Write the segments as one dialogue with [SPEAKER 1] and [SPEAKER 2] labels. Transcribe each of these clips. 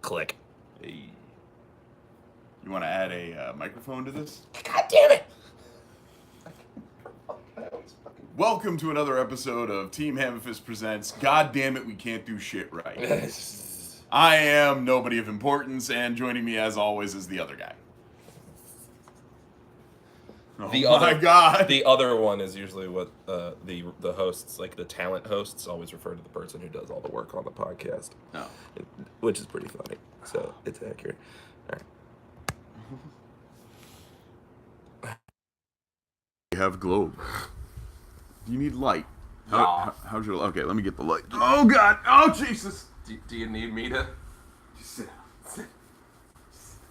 [SPEAKER 1] Click.
[SPEAKER 2] Hey. You want to add a microphone to this?
[SPEAKER 1] God damn it!
[SPEAKER 2] Welcome to another episode of Team Hammerfist Presents God Damn It, We Can't Do Shit Right. I am nobody of importance, and joining me as always is the other guy. My God!
[SPEAKER 1] The other one is usually what the hosts, like the talent hosts, always refer to the person who does all the work on the podcast.
[SPEAKER 2] No.
[SPEAKER 1] Which is pretty funny. So it's accurate. All right.
[SPEAKER 2] You have globe. You need light. How's your... Okay, let me get the light.
[SPEAKER 1] Oh, God! Oh, Jesus! Do you need me to...
[SPEAKER 2] Just sit down.
[SPEAKER 1] Sit.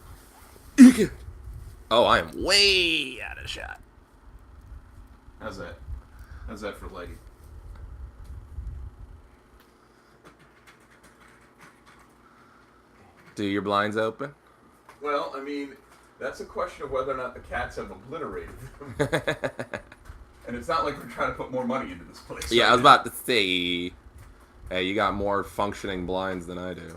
[SPEAKER 1] Oh, I am way out of shot.
[SPEAKER 2] How's that? How's that for lighting?
[SPEAKER 1] Do your blinds open?
[SPEAKER 2] Well, I mean, that's a question of whether or not the cats have obliterated them. And it's not like we're trying to put more money into this place.
[SPEAKER 1] Yeah, I was about to say, hey, you got more functioning blinds than I do.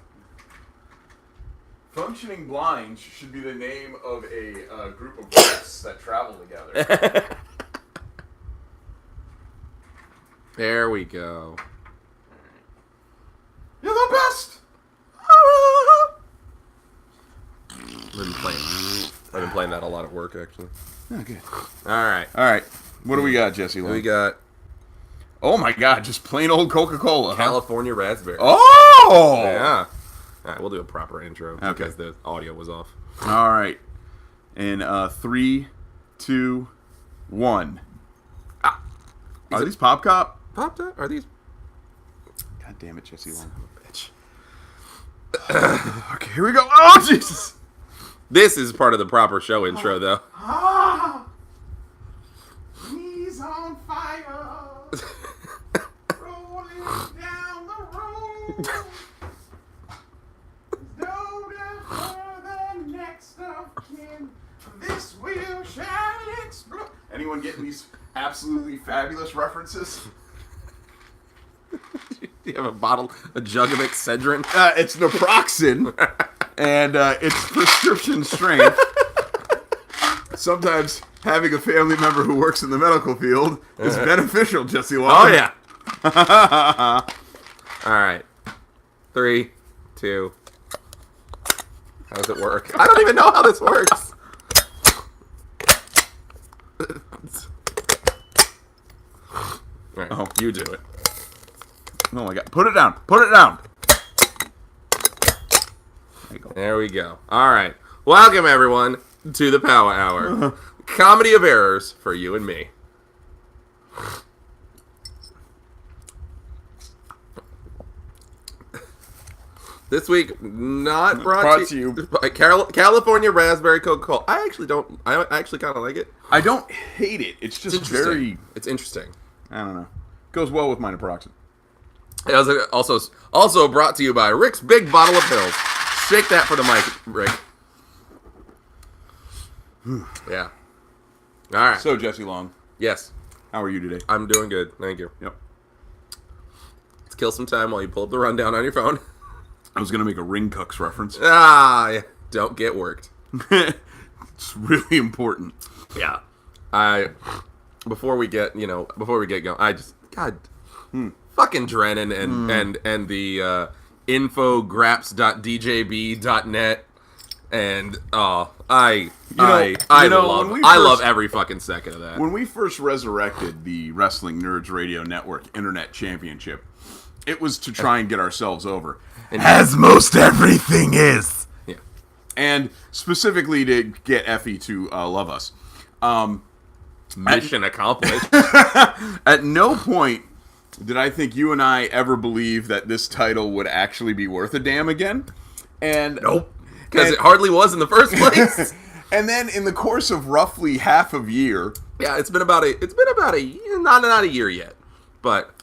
[SPEAKER 2] Functioning Blinds should be the name of a group of rats that travel together.
[SPEAKER 1] There we go.
[SPEAKER 2] You're the best!
[SPEAKER 1] I've been playing that a lot at work, actually.
[SPEAKER 2] Okay.
[SPEAKER 1] All right.
[SPEAKER 2] What do we got, Jesse?
[SPEAKER 1] We got
[SPEAKER 2] Oh my God, just plain old Coca-Cola.
[SPEAKER 1] California raspberry.
[SPEAKER 2] Oh!
[SPEAKER 1] Yeah. All right, we'll do a proper intro
[SPEAKER 2] Okay.
[SPEAKER 1] because the audio was off.
[SPEAKER 2] All right. In 3, 2, 1. Are these Pop Cop?
[SPEAKER 1] Popped up? Are these?
[SPEAKER 2] God damn it, Jesse Long.
[SPEAKER 1] Bitch.
[SPEAKER 2] Okay, here we go. Oh, Jesus!
[SPEAKER 1] This is part of the proper show intro, though.
[SPEAKER 2] He's on fire. Rolling down the road. No the next of kin. This wheel shall explode. Anyone getting these absolutely fabulous references?
[SPEAKER 1] Do you have a jug of Excedrin?
[SPEAKER 2] It's naproxen, and it's prescription strength. Sometimes having a family member who works in the medical field is beneficial, Jesse Long.
[SPEAKER 1] Oh, yeah. All right. 3, 2. How does it work? I don't even know how this works. All right,
[SPEAKER 2] Oh.
[SPEAKER 1] you do it.
[SPEAKER 2] Oh my God! Put it down. Put it down. There you go.
[SPEAKER 1] There we go. All right. Welcome, everyone, to the POWA Hour. Comedy of errors for you and me. This week, not brought to you by California Raspberry Coca-Cola. I actually kind of like it.
[SPEAKER 2] I don't hate it. It's just very...
[SPEAKER 1] It's interesting.
[SPEAKER 2] I don't know. Goes well with my naproxen.
[SPEAKER 1] It was also brought to you by Rick's Big Bottle of Pills. Shake that for the mic, Rick. Yeah. All right.
[SPEAKER 2] So, Jesse Long,
[SPEAKER 1] Yes,
[SPEAKER 2] how are you today?
[SPEAKER 1] I'm doing good. Thank you.
[SPEAKER 2] Yep.
[SPEAKER 1] Let's kill some time while you pull up the rundown on your phone.
[SPEAKER 2] I was going to make a Ring Cucks reference.
[SPEAKER 1] Yeah. Don't get worked.
[SPEAKER 2] It's really important.
[SPEAKER 1] Yeah. Before we get going, I just fucking Drennan and the infograps.djb.net and I love every fucking second of that.
[SPEAKER 2] When we first resurrected the Wrestling Nerds Radio Network Internet Championship, it was to try and get ourselves over. As most everything is.
[SPEAKER 1] Yeah.
[SPEAKER 2] And specifically to get Effie to love us.
[SPEAKER 1] Mission accomplished.
[SPEAKER 2] At no point did I think you and I ever believe that this title would actually be worth a damn again. And
[SPEAKER 1] Nope. Because it hardly was in the first place.
[SPEAKER 2] And then in the course of roughly half a year...
[SPEAKER 1] Yeah, it's been about a year, not a year yet. But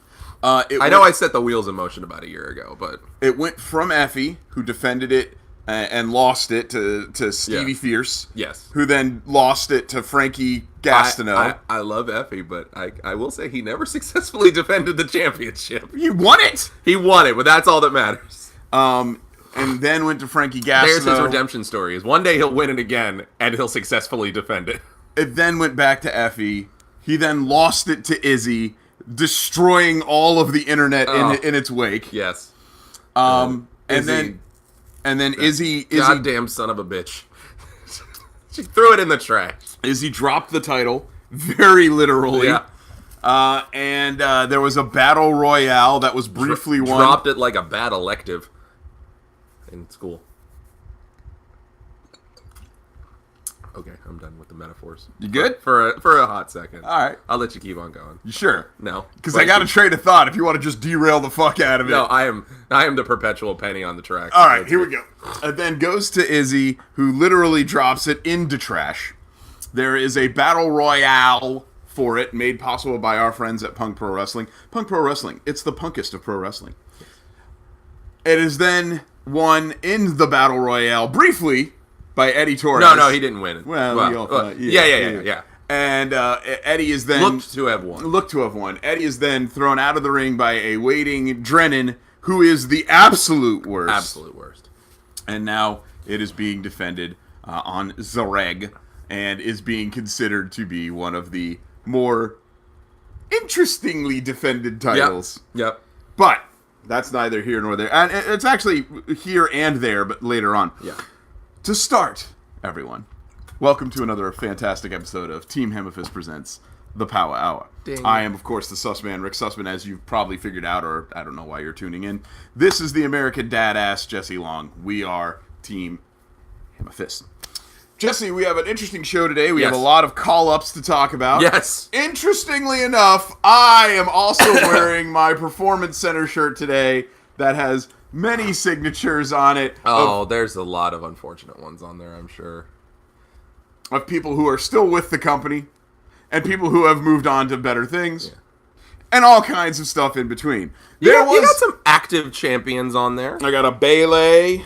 [SPEAKER 1] I set the wheels in motion about a year ago, but...
[SPEAKER 2] It went from Effie, who defended it and lost it to Stevie Fierce.
[SPEAKER 1] Yes.
[SPEAKER 2] Who then lost it to Frankie Gastineau.
[SPEAKER 1] I love Effie, but I will say he never successfully defended the championship.
[SPEAKER 2] He won it!
[SPEAKER 1] He won it, but that's all that matters.
[SPEAKER 2] And then went to Frankie Gastineau.
[SPEAKER 1] There's his redemption story. Is one day he'll win it again, and he'll successfully defend it.
[SPEAKER 2] It then went back to Effie. He then lost it to Izzy, destroying all of the internet in its wake.
[SPEAKER 1] Yes.
[SPEAKER 2] And
[SPEAKER 1] Izzy,
[SPEAKER 2] then Izzy
[SPEAKER 1] goddamn son of a bitch. She threw it in the trash.
[SPEAKER 2] Izzy dropped the title, very literally.
[SPEAKER 1] Yeah.
[SPEAKER 2] And there was a battle royale that was briefly won.
[SPEAKER 1] Dropped it like a bad elective in school. Okay, I'm done with the metaphors.
[SPEAKER 2] You good?
[SPEAKER 1] For a hot second.
[SPEAKER 2] All right.
[SPEAKER 1] I'll let you keep on going.
[SPEAKER 2] You sure?
[SPEAKER 1] No.
[SPEAKER 2] Because I got a train of thought if you want to just derail the fuck out of it.
[SPEAKER 1] No, I am the perpetual penny on the track.
[SPEAKER 2] All right, here we go. And then goes to Izzy, who literally drops it into trash. There is a battle royale for it, made possible by our friends at Punk Pro Wrestling. Punk Pro Wrestling, it's the punkest of pro wrestling. It is then won in the battle royale briefly by Eddie Torres.
[SPEAKER 1] No, he didn't win.
[SPEAKER 2] Yeah. And Eddie is then
[SPEAKER 1] looked to have won.
[SPEAKER 2] Eddie is then thrown out of the ring by a waiting Drennan, who is the absolute worst.
[SPEAKER 1] Absolute worst.
[SPEAKER 2] And now it is being defended on Zareg, and is being considered to be one of the more interestingly defended titles.
[SPEAKER 1] Yep.
[SPEAKER 2] But that's neither here nor there. And it's actually here and there, but later on.
[SPEAKER 1] Yeah.
[SPEAKER 2] To start, everyone, welcome to another fantastic episode of Team Hemifist Presents the POWA OWA.
[SPEAKER 1] Ding.
[SPEAKER 2] I am, of course, the Sussman, Rick Sussman, as you've probably figured out, or I don't know why you're tuning in. This is the American Dad-Ass Jesse Long. We are Team Hemifist. Jesse, we have an interesting show today. We have a lot of call-ups to talk about.
[SPEAKER 1] Yes.
[SPEAKER 2] Interestingly enough, I am also wearing my Performance Center shirt today that has many signatures on it.
[SPEAKER 1] Oh, there's a lot of unfortunate ones on there, I'm sure.
[SPEAKER 2] Of people who are still with the company, and people who have moved on to better things, and all kinds of stuff in between.
[SPEAKER 1] You got some active champions on there.
[SPEAKER 2] I got a Bayley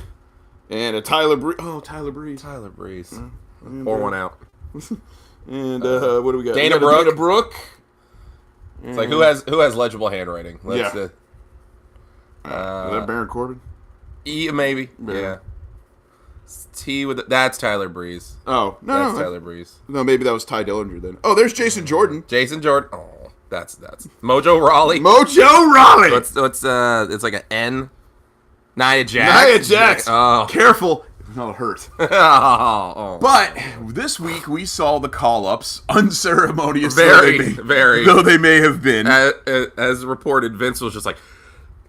[SPEAKER 2] and a Tyler Breeze. Oh, Tyler Breeze.
[SPEAKER 1] Pour one out.
[SPEAKER 2] And what do we got?
[SPEAKER 1] Dana
[SPEAKER 2] Brooke.
[SPEAKER 1] Dana Brooke. It's like who has legible handwriting?
[SPEAKER 2] Is that Baron Corbin?
[SPEAKER 1] E maybe. Yeah. T with that's Tyler Breeze.
[SPEAKER 2] Oh no,
[SPEAKER 1] that's Tyler Breeze.
[SPEAKER 2] No, maybe that was Ty Dillinger then. Oh, there's Jason Jordan.
[SPEAKER 1] Jason Jordan. Oh, that's Mojo Rawley.
[SPEAKER 2] Mojo Rawley.
[SPEAKER 1] It's like an N. Nia Jax. Oh,
[SPEAKER 2] careful. That'll hurt.
[SPEAKER 1] Oh.
[SPEAKER 2] But this week we saw the call-ups, unceremonious
[SPEAKER 1] very.
[SPEAKER 2] Though they may have been.
[SPEAKER 1] As reported, Vince was just like,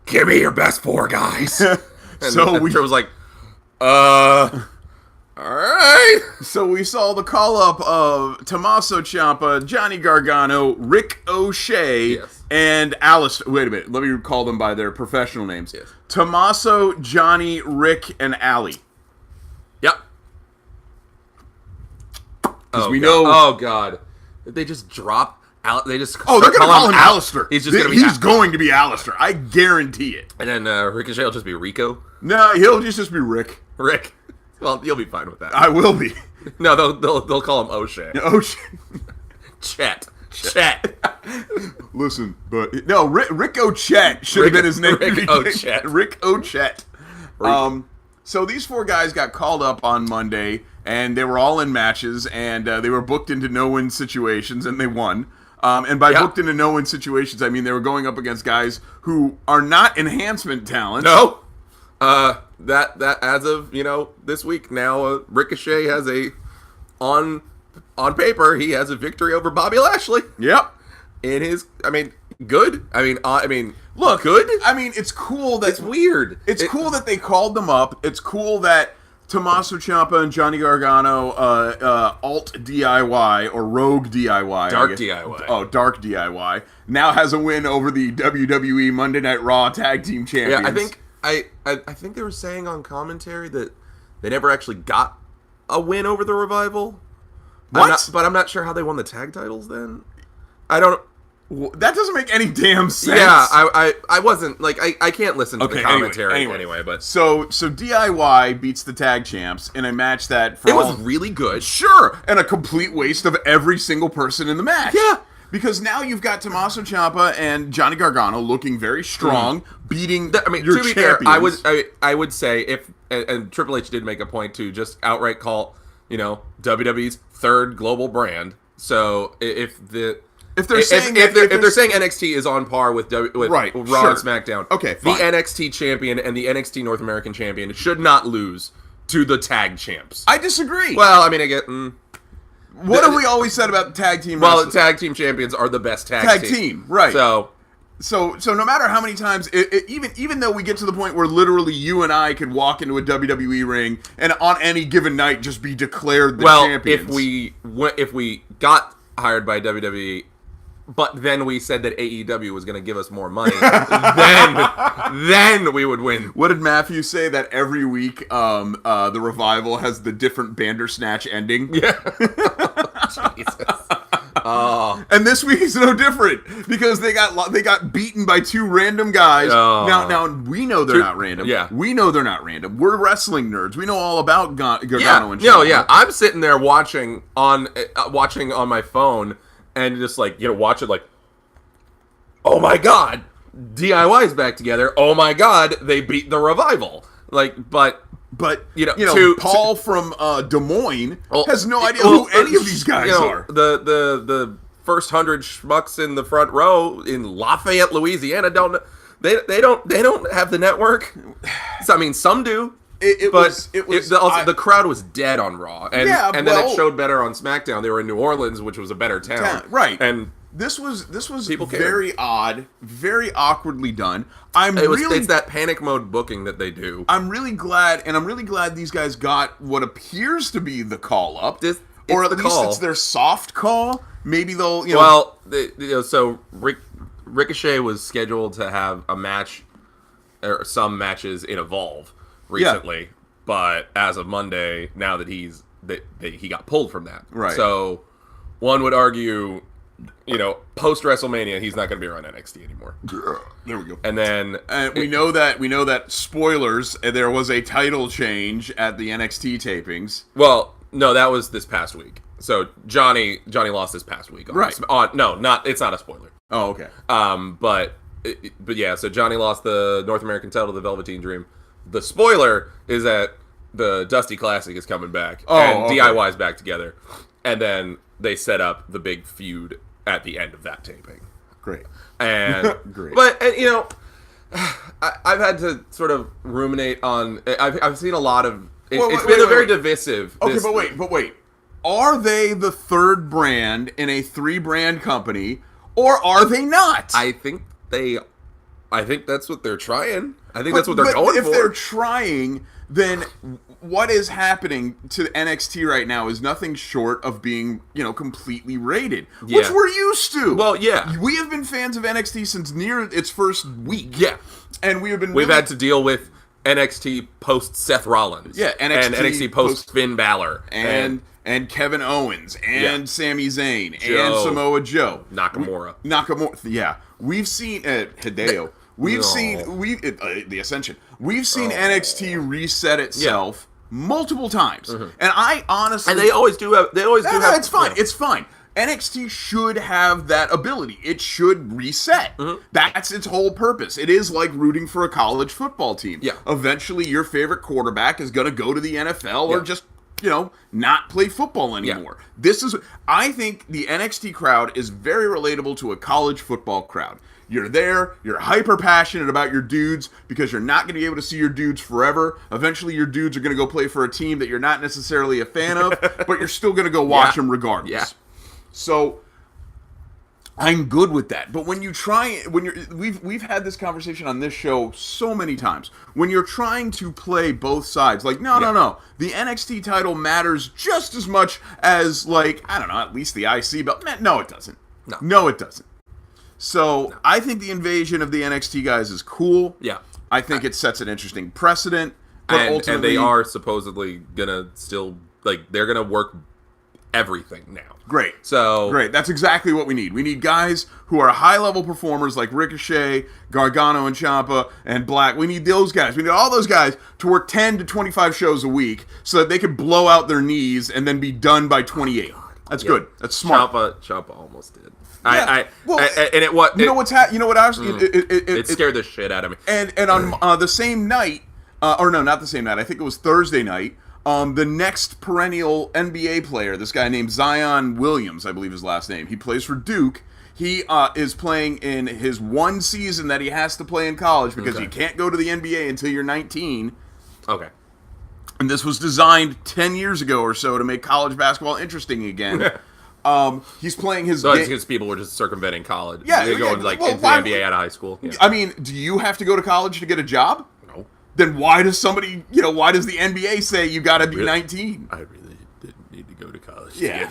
[SPEAKER 1] "Give me your best four guys." And
[SPEAKER 2] so we
[SPEAKER 1] was like, all right.
[SPEAKER 2] So we saw the call-up of Tommaso Ciampa, Johnny Gargano, Rick O'Shea, and Alistair. Wait a minute. Let me call them by their professional names.
[SPEAKER 1] Yes.
[SPEAKER 2] Tommaso, Johnny, Rick, and Ali.
[SPEAKER 1] Yep.
[SPEAKER 2] Because we know.
[SPEAKER 1] Oh God! Did they just drop? They just.
[SPEAKER 2] Oh, they're gonna call him Alistair.
[SPEAKER 1] He's just going
[SPEAKER 2] to be Alistair. I guarantee it.
[SPEAKER 1] And then Ricochet will just be Rico.
[SPEAKER 2] No, he'll just be Rick.
[SPEAKER 1] Rick. Well, you'll be fine with that.
[SPEAKER 2] I will be.
[SPEAKER 1] No, they'll call him O'Shea.
[SPEAKER 2] O'Shea.
[SPEAKER 1] Chet.
[SPEAKER 2] Listen, but no, Rick O'Chet should have been his name.
[SPEAKER 1] Rick O'Chet.
[SPEAKER 2] Rick O'Chet. So these four guys got called up on Monday, and they were all in matches, and they were booked into no-win situations, and they won. And by booked into no-win situations, I mean they were going up against guys who are not enhancement talents.
[SPEAKER 1] No. That as of this week now, Ricochet has on paper he has a victory over Bobby Lashley.
[SPEAKER 2] Yep.
[SPEAKER 1] Good. Look, good.
[SPEAKER 2] It's cool that
[SPEAKER 1] it's weird.
[SPEAKER 2] It's cool that they called them up. It's cool that Tommaso Ciampa and Johnny Gargano, alt DIY or rogue DIY,
[SPEAKER 1] dark DIY.
[SPEAKER 2] Oh, dark DIY now has a win over the WWE Monday Night Raw Tag Team Champions.
[SPEAKER 1] Yeah, I think they were saying on commentary that they never actually got a win over the Revival.
[SPEAKER 2] What?
[SPEAKER 1] But I'm not sure how they won the tag titles then. I don't.
[SPEAKER 2] That doesn't make any damn sense.
[SPEAKER 1] Yeah, I wasn't like I can't listen to the commentary
[SPEAKER 2] anyway,
[SPEAKER 1] but
[SPEAKER 2] so DIY beats the tag champs in a match that for
[SPEAKER 1] it was really good.
[SPEAKER 2] Sure, and a complete waste of every single person in the match.
[SPEAKER 1] Yeah.
[SPEAKER 2] Because now you've got Tommaso Ciampa and Johnny Gargano looking very strong, beating your
[SPEAKER 1] to be fair,
[SPEAKER 2] champions.
[SPEAKER 1] I would say if and Triple H did make a point to just outright call, WWE's third global brand. So if they're saying NXT is on par with Raw
[SPEAKER 2] Right,
[SPEAKER 1] and
[SPEAKER 2] sure.
[SPEAKER 1] SmackDown,
[SPEAKER 2] Okay, fine.
[SPEAKER 1] the NXT champion and the NXT North American champion should not lose to the tag champs.
[SPEAKER 2] I disagree.
[SPEAKER 1] Well, I mean, I get.
[SPEAKER 2] What have we always said about the tag team?
[SPEAKER 1] Well,
[SPEAKER 2] wrestling?
[SPEAKER 1] the tag team champions are the best tag
[SPEAKER 2] team, right?
[SPEAKER 1] So
[SPEAKER 2] no matter how many times, even though we get to the point where literally you and I could walk into a WWE ring and on any given night just be declared the champions.
[SPEAKER 1] if we got hired by WWE, but then we said that AEW was going to give us more money, then we would win.
[SPEAKER 2] What did Matthew say? That every week, the Revival has the different Bandersnatch ending.
[SPEAKER 1] Yeah. Jesus.
[SPEAKER 2] And this week is no different because they got beaten by two random guys. Now we know they're not random.
[SPEAKER 1] Yeah.
[SPEAKER 2] We know they're not random. We're wrestling nerds. We know all about Gargano and
[SPEAKER 1] No,
[SPEAKER 2] Ciampa.
[SPEAKER 1] yeah. I'm sitting there watching on my phone and just watch it like, oh my God, DIY's back together. Oh my God, they beat the Revival. But
[SPEAKER 2] Paul from Des Moines has no idea who any of these guys are.
[SPEAKER 1] The first 100 schmucks in the front row in Lafayette, Louisiana don't know. They don't have the network. So, I mean, some do. The crowd was dead on Raw, and then it showed better on SmackDown. They were in New Orleans, which was a better town,
[SPEAKER 2] right?
[SPEAKER 1] And
[SPEAKER 2] this was very odd, very awkwardly done. It's that panic mode booking that they do. I'm really glad these guys got what appears to be the call up, or at least it's their soft call. Maybe they'll,
[SPEAKER 1] so Ricochet was scheduled to have a match or some matches in Evolve recently, but as of Monday, now that he got pulled from that,
[SPEAKER 2] right?
[SPEAKER 1] So one would argue, post WrestleMania, he's not going to be around NXT anymore.
[SPEAKER 2] There we go.
[SPEAKER 1] And then
[SPEAKER 2] we know that spoilers. There was a title change at the NXT tapings.
[SPEAKER 1] Well, no, that was this past week. So Johnny lost this past week.
[SPEAKER 2] Right.
[SPEAKER 1] It's not a spoiler.
[SPEAKER 2] Oh, okay.
[SPEAKER 1] But yeah, so Johnny lost the North American title to the Velveteen Dream. The spoiler is that the Dusty Classic is coming back, and DIY's back together, and then they set up the big feud at the end of that taping.
[SPEAKER 2] Great.
[SPEAKER 1] And
[SPEAKER 2] great.
[SPEAKER 1] But I've had to sort of ruminate on. I've seen a lot of. It's been very divisive.
[SPEAKER 2] Okay, but wait. Are they the third brand in a 3-brand company, or are they not?
[SPEAKER 1] I think that's what they're trying. I think that's what they're going for.
[SPEAKER 2] If they're trying, then what is happening to NXT right now is nothing short of being, completely rated, which we're used to.
[SPEAKER 1] Well, yeah.
[SPEAKER 2] We have been fans of NXT since near its first week.
[SPEAKER 1] Yeah.
[SPEAKER 2] And
[SPEAKER 1] we've had to deal with NXT post Seth Rollins.
[SPEAKER 2] Yeah,
[SPEAKER 1] NXT post Finn Balor.
[SPEAKER 2] And Kevin Owens, and Sami Zayn,
[SPEAKER 1] Joe.
[SPEAKER 2] and Samoa Joe.
[SPEAKER 1] Nakamura.
[SPEAKER 2] Yeah. We've seen Hideo. We've seen the Ascension. We've seen NXT reset itself multiple times, and I honestly,
[SPEAKER 1] and they always do have.
[SPEAKER 2] It's fine. It's fine. NXT should have that ability. It should reset. That's its whole purpose. It is like rooting for a college football team.
[SPEAKER 1] Yeah.
[SPEAKER 2] Eventually, your favorite quarterback is going to go to the NFL or just not play football anymore. I think the NXT crowd is very relatable to a college football crowd. You're there, you're hyper passionate about your dudes because you're not going to be able to see your dudes forever. Eventually your dudes are going to go play for a team that you're not necessarily a fan of, but you're still going to go watch them regardless.
[SPEAKER 1] Yeah.
[SPEAKER 2] So I'm good with that. But when we've had this conversation on this show so many times. When you're trying to play both sides, like no. The NXT title matters just as much as at least the IC belt. No, it doesn't. No, it doesn't. So I think the invasion of the NXT guys is cool.
[SPEAKER 1] Yeah.
[SPEAKER 2] I think it sets an interesting precedent. But ultimately,
[SPEAKER 1] and they are supposedly gonna still they're gonna work everything now.
[SPEAKER 2] Great.
[SPEAKER 1] So
[SPEAKER 2] great. That's exactly what we need. We need guys who are high-level performers like Ricochet, Gargano, and Ciampa, and Black. We need those guys. We need all those guys to work 10 to 25 shows a week so that they can blow out their knees and then be done by 28. That's good. That's smart.
[SPEAKER 1] Ciampa almost did.
[SPEAKER 2] Yeah. You know what I was.
[SPEAKER 1] It scared the shit out of me.
[SPEAKER 2] And on the same night, or no, not the same night. I think it was Thursday night. The next perennial NBA player, this guy named Zion Williams, I believe his last name. He plays for Duke. He is playing in his one season that he has to play in college because you can't go to the NBA until you're 19.
[SPEAKER 1] Okay.
[SPEAKER 2] And this was designed 10 years ago or so to make college basketball interesting again. He's playing his.
[SPEAKER 1] So it's because people were just circumventing college.
[SPEAKER 2] Yeah,
[SPEAKER 1] they're going into the NBA out of high school. Yeah.
[SPEAKER 2] I mean, do you have to go to college to get a job?
[SPEAKER 1] No.
[SPEAKER 2] Then why does why does the NBA say you got to be 19?
[SPEAKER 1] I really didn't need to go to college.
[SPEAKER 2] Yeah.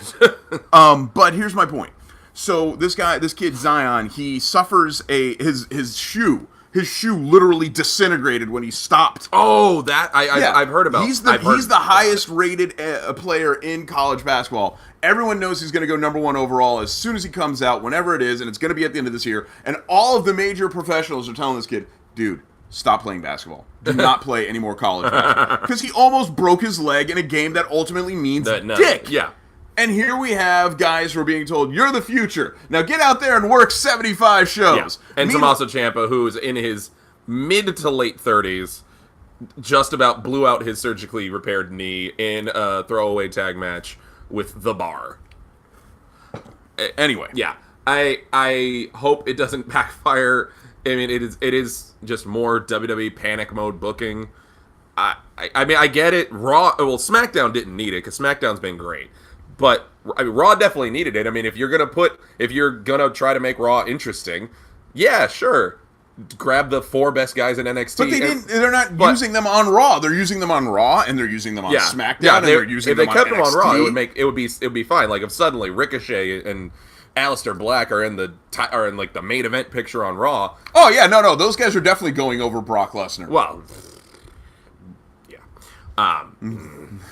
[SPEAKER 2] But here's my point. So this kid Zion, he suffers his shoe. His shoe literally disintegrated when he stopped.
[SPEAKER 1] Oh, I've heard about.
[SPEAKER 2] He's the highest rated player in college basketball. Everyone knows he's going to go number 1 overall as soon as he comes out, whenever it is, and it's going to be at the end of this year. And all of the major professionals are telling this kid, dude, stop playing basketball. Do not play any more college basketball. Because he almost broke his leg in a game that ultimately means dick.
[SPEAKER 1] Yeah.
[SPEAKER 2] And here we have guys who are being told, you're the future. Now get out there and work 75 shows.
[SPEAKER 1] Yeah. And Tommaso Ciampa, who's in his mid to late 30s, just about blew out his surgically repaired knee in a throwaway tag match with The Bar.
[SPEAKER 2] Anyway.
[SPEAKER 1] Yeah. I hope it doesn't backfire. I mean, it is just more WWE panic mode booking. I mean, I get it. SmackDown didn't need it because SmackDown's been great. But Raw definitely needed it. I mean, if you're gonna try to make Raw interesting, yeah, sure, grab the 4 best guys in NXT.
[SPEAKER 2] But they're not using them on Raw. They're using them on Raw, and they're using them on SmackDown. Yeah, and they're using them on NXT. If they kept them on Raw,
[SPEAKER 1] it would be fine. Like if suddenly Ricochet and Aleister Black are in the main event picture on Raw.
[SPEAKER 2] Oh yeah, no, those guys are definitely going over Brock Lesnar.
[SPEAKER 1] Well.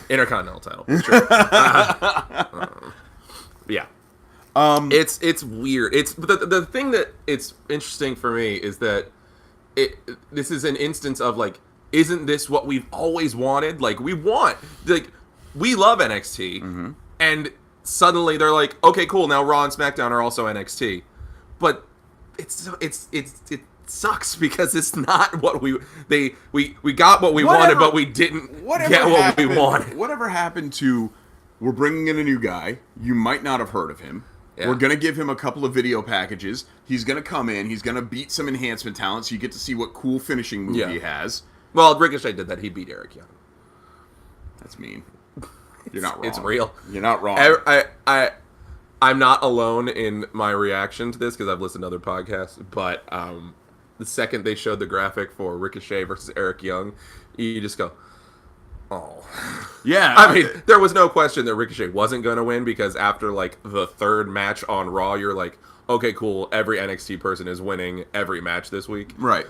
[SPEAKER 1] Intercontinental title. Sure. Yeah. It's weird. It's the thing that it's interesting for me is that this is an instance of isn't this what we've always wanted? We love NXT, and suddenly they're like, okay, cool. Now Raw and SmackDown are also NXT, but it sucks because it's not what we got what we wanted, but we didn't get what we wanted.
[SPEAKER 2] Whatever happened to, we're bringing in a new guy, you might not have heard of him. Yeah. We're going to give him a couple of video packages. He's going to come in, he's going to beat some enhancement talent, so you get to see what cool finishing move he has.
[SPEAKER 1] Well, Ricochet did that. He beat Eric Young.
[SPEAKER 2] That's mean. You're not wrong.
[SPEAKER 1] It's real.
[SPEAKER 2] You're not wrong.
[SPEAKER 1] I'm not alone in my reaction to this because I've listened to other podcasts, but the second they showed the graphic for Ricochet versus Eric Young, you just go, oh.
[SPEAKER 2] Yeah.
[SPEAKER 1] I mean, there was no question that Ricochet wasn't going to win because after, the third match on Raw, you're like, okay, cool, every NXT person is winning every match this week.
[SPEAKER 2] Right.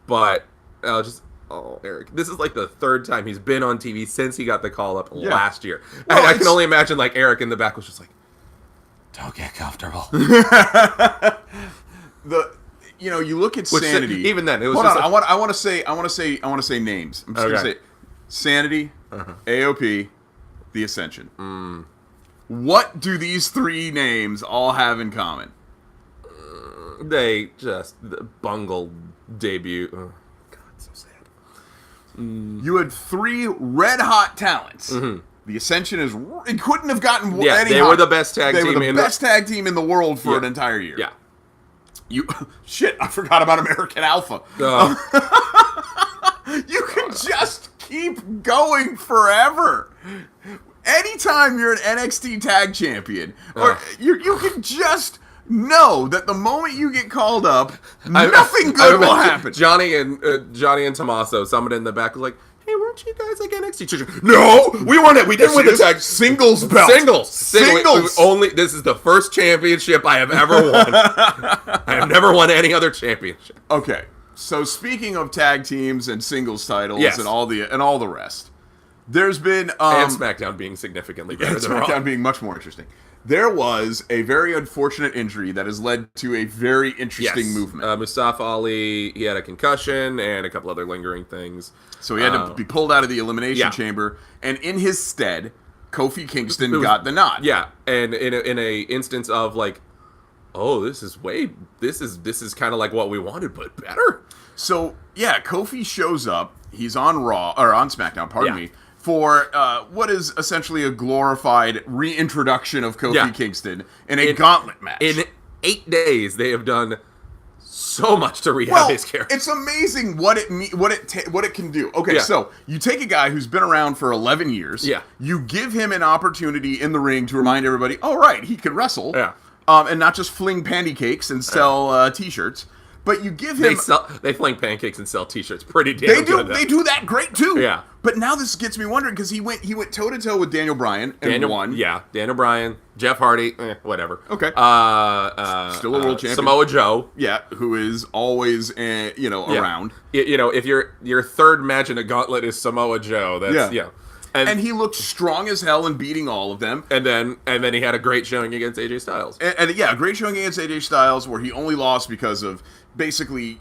[SPEAKER 1] But, Eric. This is the third time he's been on TV since he got the call-up last year. Well, and I can only imagine, Eric in the back was just like, don't get comfortable.
[SPEAKER 2] You look at Sanity.
[SPEAKER 1] Even then, it was.
[SPEAKER 2] Hold on, I want to say names. I'm just gonna say Sanity, AOP, The Ascension. What do these 3 names all have in common?
[SPEAKER 1] They just bungled debut. Oh, God, so sad.
[SPEAKER 2] You had 3 red hot talents. The Ascension it couldn't have gotten any
[SPEAKER 1] they were the best tag team.
[SPEAKER 2] They were the best tag team in the world for an entire year.
[SPEAKER 1] Yeah.
[SPEAKER 2] Shit, I forgot about American Alpha. You can just keep going forever. Anytime you're an NXT tag champion, or you can just know that the moment you get called up, nothing good will happen.
[SPEAKER 1] Johnny and Tommaso, someone in the back was like, hey, weren't you guys NXT champions? No, we weren't. We didn't win the tag.
[SPEAKER 2] Singles belt.
[SPEAKER 1] Singles. This is the first championship I have ever won. I have never won any other championship.
[SPEAKER 2] Okay, so speaking of tag teams and singles titles and all the rest, There's been
[SPEAKER 1] and SmackDown being significantly better than Raw.
[SPEAKER 2] SmackDown being much more interesting. There was a very unfortunate injury that has led to a very interesting movement.
[SPEAKER 1] Mustafa Ali, he had a concussion and a couple other lingering things.
[SPEAKER 2] So he had to be pulled out of the Elimination Chamber, and in his stead, Kofi Kingston got the nod.
[SPEAKER 1] Yeah, and in a instance of like, oh, this is kind of like what we wanted, but better.
[SPEAKER 2] So yeah, Kofi shows up. He's on Raw or on SmackDown. Pardon me. For what is essentially a glorified reintroduction of Kofi Kingston in a gauntlet match.
[SPEAKER 1] In 8 days, they have done so much to rehab his character.
[SPEAKER 2] It's amazing what it can do. Okay, so you take a guy who's been around for 11 years.
[SPEAKER 1] Yeah.
[SPEAKER 2] You give him an opportunity in the ring to remind everybody, oh, right, he can wrestle.
[SPEAKER 1] Yeah.
[SPEAKER 2] And not just fling panty cakes and sell T-shirts. But you give him...
[SPEAKER 1] They fling pancakes and sell T-shirts pretty damn good.
[SPEAKER 2] They do that great, too.
[SPEAKER 1] Yeah.
[SPEAKER 2] But now this gets me wondering, because he went toe-to-toe with Daniel Bryan and won.
[SPEAKER 1] Yeah, Daniel Bryan, Jeff Hardy, whatever.
[SPEAKER 2] Okay. Still a world champion.
[SPEAKER 1] Samoa Joe.
[SPEAKER 2] Yeah, who is always, around.
[SPEAKER 1] If your third match in a gauntlet is Samoa Joe, that's...
[SPEAKER 2] And he looked strong as hell in beating all of them.
[SPEAKER 1] And then he had a great showing against AJ Styles.
[SPEAKER 2] A great showing against AJ Styles where he only lost because of basically,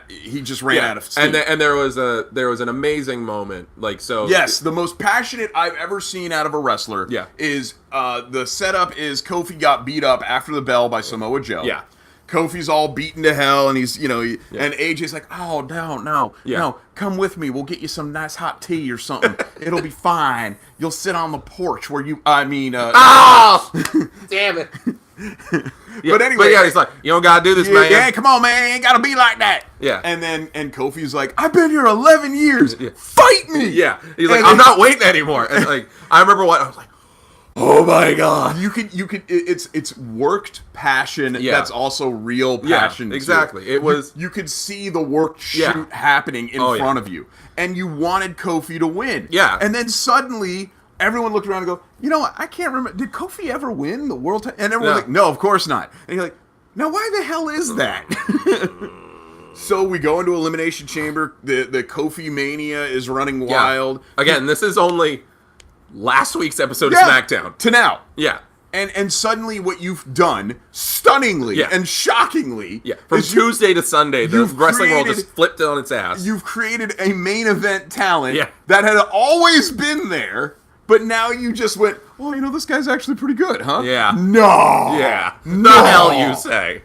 [SPEAKER 2] he just ran out of steam.
[SPEAKER 1] And there was an amazing moment.
[SPEAKER 2] Yes, the most passionate I've ever seen out of a wrestler is the setup is Kofi got beat up after the bell by Samoa Joe.
[SPEAKER 1] Yeah.
[SPEAKER 2] Kofi's all beaten to hell, and he's, and AJ's like, oh, no, come with me. We'll get you some nice hot tea or something. It'll be fine. You'll sit on the porch where
[SPEAKER 1] oh! Damn it.
[SPEAKER 2] But anyway.
[SPEAKER 1] He's like, you don't gotta do this, man.
[SPEAKER 2] Yeah, come on, man. You ain't gotta be like that.
[SPEAKER 1] Yeah.
[SPEAKER 2] And Kofi's like, I've been here 11 years. Fight me.
[SPEAKER 1] Yeah. He's like, I'm not waiting anymore. And I remember I was like, oh my god!
[SPEAKER 2] You can. It's worked passion. That's also real passion.
[SPEAKER 1] Yeah, exactly. It was.
[SPEAKER 2] You could see the work shoot happening in front of you, and you wanted Kofi to win.
[SPEAKER 1] Yeah.
[SPEAKER 2] And then suddenly, everyone looked around and go, you know what? I can't remember. Did Kofi ever win the world title? And everyone's like, no, of course not. And you're like, now why the hell is that? So we go into Elimination Chamber. The Kofi mania is running wild.
[SPEAKER 1] Again, this is only last week's episode of SmackDown
[SPEAKER 2] to now.
[SPEAKER 1] Yeah.
[SPEAKER 2] And suddenly what you've done, stunningly and shockingly...
[SPEAKER 1] Yeah, from Tuesday to Sunday, the wrestling world just flipped it on its ass.
[SPEAKER 2] You've created a main event talent that had always been there, but now you just went, well, this guy's actually pretty good, huh?
[SPEAKER 1] Yeah.
[SPEAKER 2] No!
[SPEAKER 1] Yeah.
[SPEAKER 2] No!
[SPEAKER 1] The hell you say.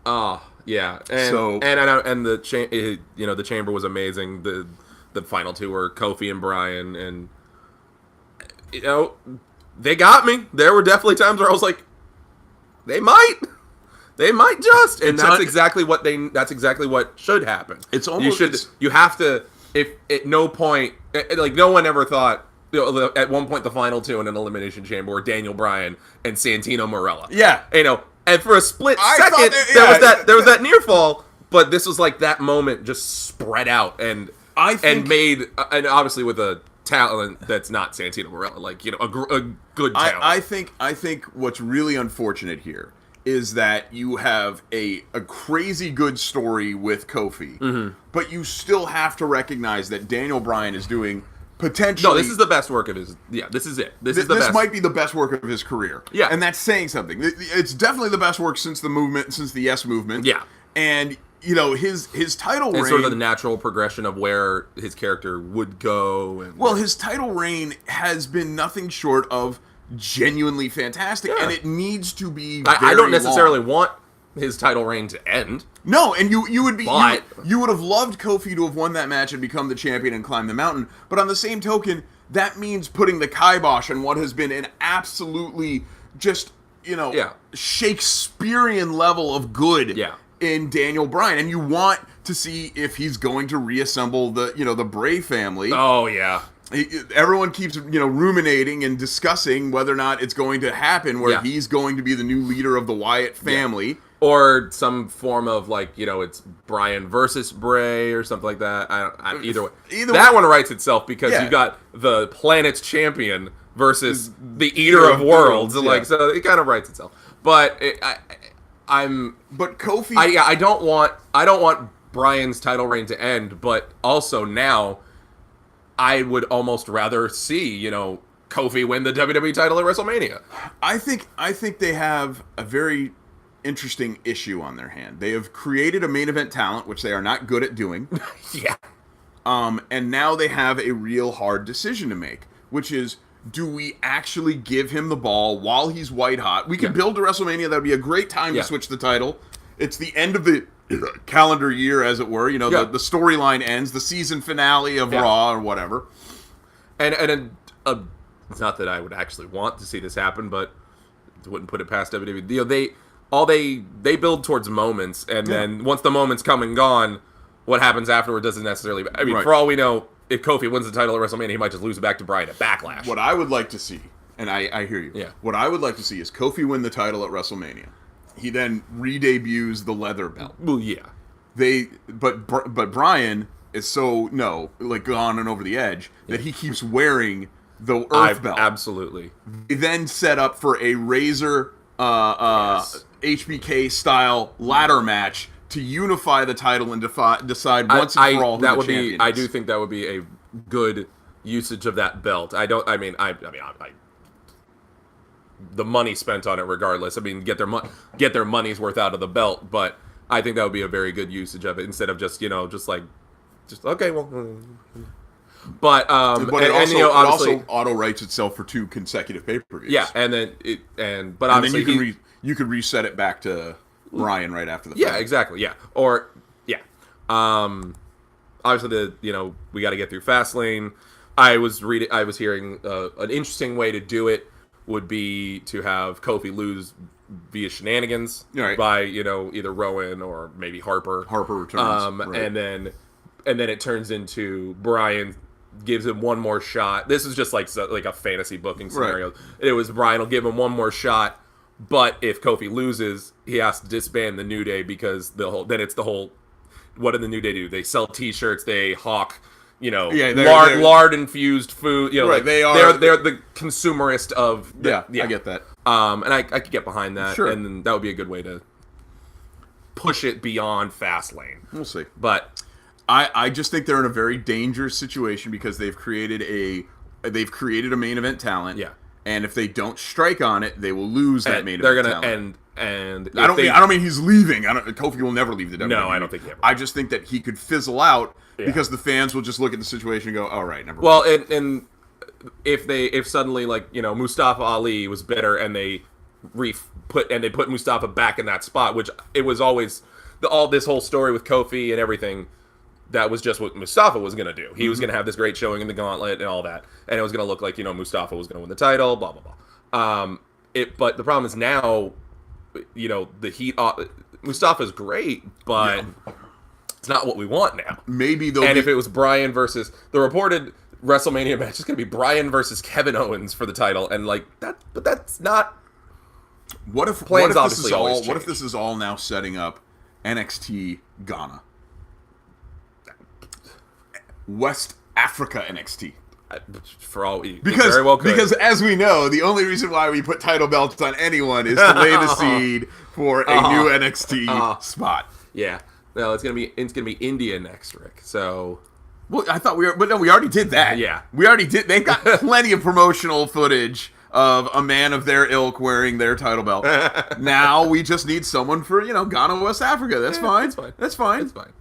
[SPEAKER 1] Oh, yeah. And the chamber was amazing. The final two were Kofi and Bryan, and... they got me. There were definitely times where I was like, they might just, and that's exactly what should happen.
[SPEAKER 2] It's almost
[SPEAKER 1] you have to. If at no point, no one ever thought at one point the final two in an Elimination Chamber were Daniel Bryan and Santino Marella.
[SPEAKER 2] Yeah,
[SPEAKER 1] and for a split second there was that near fall, but this was like that moment just spread out and obviously with a talent that's not Santino Marella, a good talent.
[SPEAKER 2] I think what's really unfortunate here is that you have a crazy good story with Kofi, but you still have to recognize that Daniel Bryan is doing potentially...
[SPEAKER 1] No, this is the best work of his... Yeah, this is it. This
[SPEAKER 2] might be the best work of his career.
[SPEAKER 1] Yeah.
[SPEAKER 2] And that's saying something. It's definitely the best work since the Yes Movement.
[SPEAKER 1] Yeah.
[SPEAKER 2] And... his title reign...
[SPEAKER 1] And sort of the natural progression of where his character would go.
[SPEAKER 2] His title reign has been nothing short of genuinely fantastic, and it needs to be
[SPEAKER 1] I don't necessarily want his title reign to end.
[SPEAKER 2] No, and you would be... You would have loved Kofi to have won that match and become the champion and climb the mountain, but on the same token, that means putting the kibosh on what has been an absolutely just, Shakespearean level of good in Daniel Bryan, and you want to see if he's going to reassemble the Bray family.
[SPEAKER 1] Oh yeah.
[SPEAKER 2] Everyone keeps ruminating and discussing whether or not it's going to happen where he's going to be the new leader of the Wyatt family.
[SPEAKER 1] Or some form of it's Bryan versus Bray or something like that. Either way. That one writes itself because you've got the planet's champion versus the Eater of Worlds. So it kind of writes itself. But
[SPEAKER 2] But Kofi...
[SPEAKER 1] I don't want Bryan's title reign to end, but also now I would almost rather see, Kofi win the WWE title at WrestleMania.
[SPEAKER 2] I think they have a very interesting issue on their hand. They have created a main event talent, which they are not good at doing.
[SPEAKER 1] Yeah.
[SPEAKER 2] And now they have a real hard decision to make, which is, do we actually give him the ball while he's white hot? We can build to WrestleMania. That would be a great time to switch the title. It's the end of the calendar year, as it were. The storyline ends, the season finale of Raw or whatever.
[SPEAKER 1] And it's not that I would actually want to see this happen, but wouldn't put it past WWE. They build towards moments, and then once the moments come and gone, what happens afterward doesn't necessarily. I mean, for all we know, if Kofi wins the title at WrestleMania, he might just lose it back to Bryan at Backlash.
[SPEAKER 2] What I would like to see, and I hear you.
[SPEAKER 1] Yeah.
[SPEAKER 2] What I would like to see is Kofi win the title at WrestleMania. He then re-debuts the leather belt.
[SPEAKER 1] Well, yeah.
[SPEAKER 2] But Bryan is gone and over the edge that he keeps wearing the Earth belt.
[SPEAKER 1] Absolutely.
[SPEAKER 2] They then set up for a Razor HBK style ladder match to unify the title and decide once and for all who the champion is.
[SPEAKER 1] I do think that would be a good usage of that belt. The money spent on it, regardless. I mean, get their money's worth out of the belt, but I think that would be a very good usage of it instead of just okay, well. But
[SPEAKER 2] it also auto writes itself for 2 consecutive pay-per-views.
[SPEAKER 1] Yeah, but obviously
[SPEAKER 2] then you could reset it back to Bryan right after the fight.
[SPEAKER 1] Yeah, exactly. Yeah. Or obviously we got to get through Fastlane. I was hearing an interesting way to do it would be to have Kofi lose via shenanigans by either Rowan or maybe Harper.
[SPEAKER 2] Harper returns,
[SPEAKER 1] and then it turns into Bryan gives him one more shot. This is just like a fantasy booking scenario. Right. It was Bryan will give him one more shot. But if Kofi loses, he has to disband the New Day because what do the New Day do? They sell T-shirts, they hawk, lard infused food.
[SPEAKER 2] Right,
[SPEAKER 1] they're the consumerist of.
[SPEAKER 2] I get that.
[SPEAKER 1] And I could get behind that,
[SPEAKER 2] sure.
[SPEAKER 1] And that would be a good way to push it beyond Fastlane.
[SPEAKER 2] We'll see,
[SPEAKER 1] but
[SPEAKER 2] I just think they're in a very dangerous situation because they've created a main event talent.
[SPEAKER 1] Yeah.
[SPEAKER 2] And if they don't strike on it, they will lose that main event.
[SPEAKER 1] They're gonna
[SPEAKER 2] talent.
[SPEAKER 1] and
[SPEAKER 2] I don't mean he's leaving. Kofi will never leave the WWE.
[SPEAKER 1] No, I don't think he ever.
[SPEAKER 2] I just think that he could fizzle out because the fans will just look at the situation and go, "All right, never."
[SPEAKER 1] Well, and if suddenly Mustafa Ali was better and they put Mustafa back in that spot, which it was always this whole story with Kofi and everything. That was just what Mustafa was going to do. He was going to have this great showing in the gauntlet and all that. And it was going to look like, Mustafa was going to win the title, blah, blah, blah. But the problem is now, the heat... Mustafa's great, but it's not what we want now.
[SPEAKER 2] If
[SPEAKER 1] it was Bryan versus... The reported WrestleMania match is going to be Bryan versus Kevin Owens for the title. And, but that's not...
[SPEAKER 2] What if this is all now setting up NXT Ghana? West Africa NXT.
[SPEAKER 1] For all
[SPEAKER 2] because
[SPEAKER 1] very well could.
[SPEAKER 2] Because as we know, the only reason why we put title belts on anyone is to lay the seed for a new NXT spot.
[SPEAKER 1] Yeah. No, it's gonna be India next, Rick. So
[SPEAKER 2] well, I thought we already did that.
[SPEAKER 1] Yeah.
[SPEAKER 2] We already did. They've got plenty of promotional footage of a man of their ilk wearing their title belt. Now we just need someone for, Ghana, West Africa. That's fine. That's fine.
[SPEAKER 1] It's fine.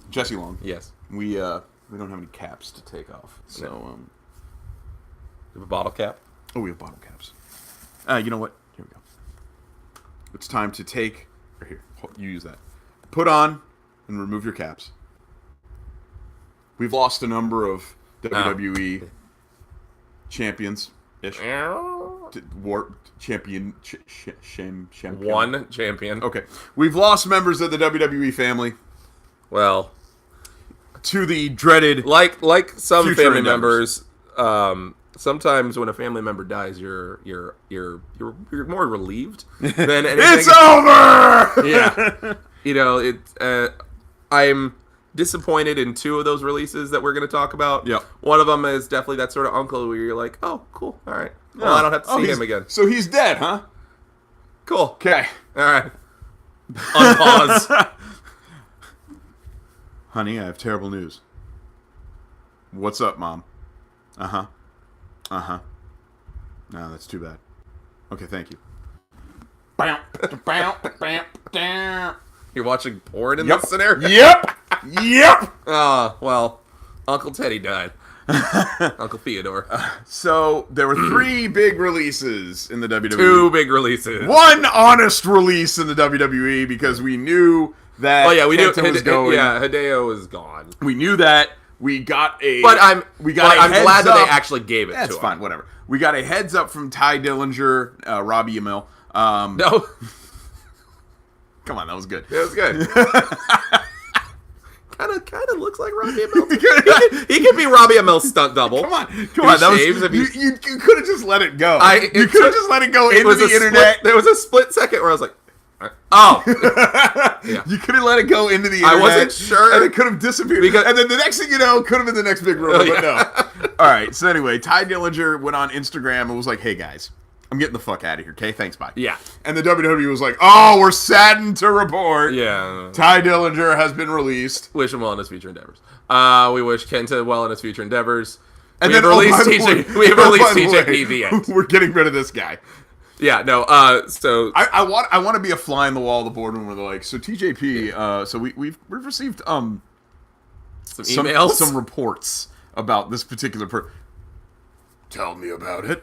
[SPEAKER 2] Jesse Long.
[SPEAKER 1] Yes.
[SPEAKER 2] We don't have any caps to take off. So
[SPEAKER 1] you have a bottle cap?
[SPEAKER 2] Oh, we have bottle caps. You know what? Here we go. It's time to take here, you use that. Put on and remove your caps. We've lost a number of WWE champions ish. Champion.
[SPEAKER 1] One champion.
[SPEAKER 2] Okay. We've lost members of the WWE family.
[SPEAKER 1] Well,
[SPEAKER 2] to the dreaded
[SPEAKER 1] like some family
[SPEAKER 2] endeavors.
[SPEAKER 1] members, sometimes when a family member dies, you're more relieved than anything.
[SPEAKER 2] It's over.
[SPEAKER 1] Yeah, I'm disappointed in 2 of those releases that we're going to talk about.
[SPEAKER 2] Yeah,
[SPEAKER 1] one of them is definitely that sort of uncle where you're like, oh, cool, all right. Well, I don't have to see him again.
[SPEAKER 2] So he's dead, huh?
[SPEAKER 1] Cool.
[SPEAKER 2] Okay.
[SPEAKER 1] All right. Unpause.
[SPEAKER 2] Honey, I have terrible news. What's up, Mom? Uh-huh. Uh-huh. No, that's too bad. Okay, thank you.
[SPEAKER 1] You're watching porn in this scenario?
[SPEAKER 2] Yep!
[SPEAKER 1] Well, Uncle Teddy died. Uncle Theodore.
[SPEAKER 2] So, there were 3 big releases in the WWE.
[SPEAKER 1] 2 big releases.
[SPEAKER 2] 1 honest release in the WWE because we knew that Kenta was going.
[SPEAKER 1] Yeah, Hideo is gone.
[SPEAKER 2] We knew that. We got a...
[SPEAKER 1] I'm glad that they actually gave it to him.
[SPEAKER 2] That's fine, whatever. We got a heads up from Ty Dillinger, Robbie Amell.
[SPEAKER 1] No.
[SPEAKER 2] Come on, that was good.
[SPEAKER 1] It was good. Kind of looks like Robbie Amell. He could be Robbie Amell's stunt double.
[SPEAKER 2] Come on. You could have just let it go. You could have just let it go into the internet.
[SPEAKER 1] There was a split second where I was like, oh.
[SPEAKER 2] Yeah. You could have let it go into the internet.
[SPEAKER 1] I wasn't sure.
[SPEAKER 2] And it could have disappeared. And then the next thing you know, could have been the next big rumor, but no. All right, so anyway, Ty Dillinger went on Instagram and was like, hey, guys, I'm getting the fuck out of here, okay? Thanks, bye.
[SPEAKER 1] Yeah.
[SPEAKER 2] And the WWE was like, oh, we're saddened to report.
[SPEAKER 1] Yeah.
[SPEAKER 2] Ty Dillinger has been released.
[SPEAKER 1] Wish him well in his future endeavors. We wish Kenta well in his future endeavors.
[SPEAKER 2] And
[SPEAKER 1] we
[SPEAKER 2] then
[SPEAKER 1] have released TJP the end.
[SPEAKER 2] We're getting rid of this guy.
[SPEAKER 1] Yeah, no, so...
[SPEAKER 2] I want to be a fly in the wall of the boardroom where they're like, so TJP, so we've received,
[SPEAKER 1] some emails?
[SPEAKER 2] Some reports about this particular Tell me about it.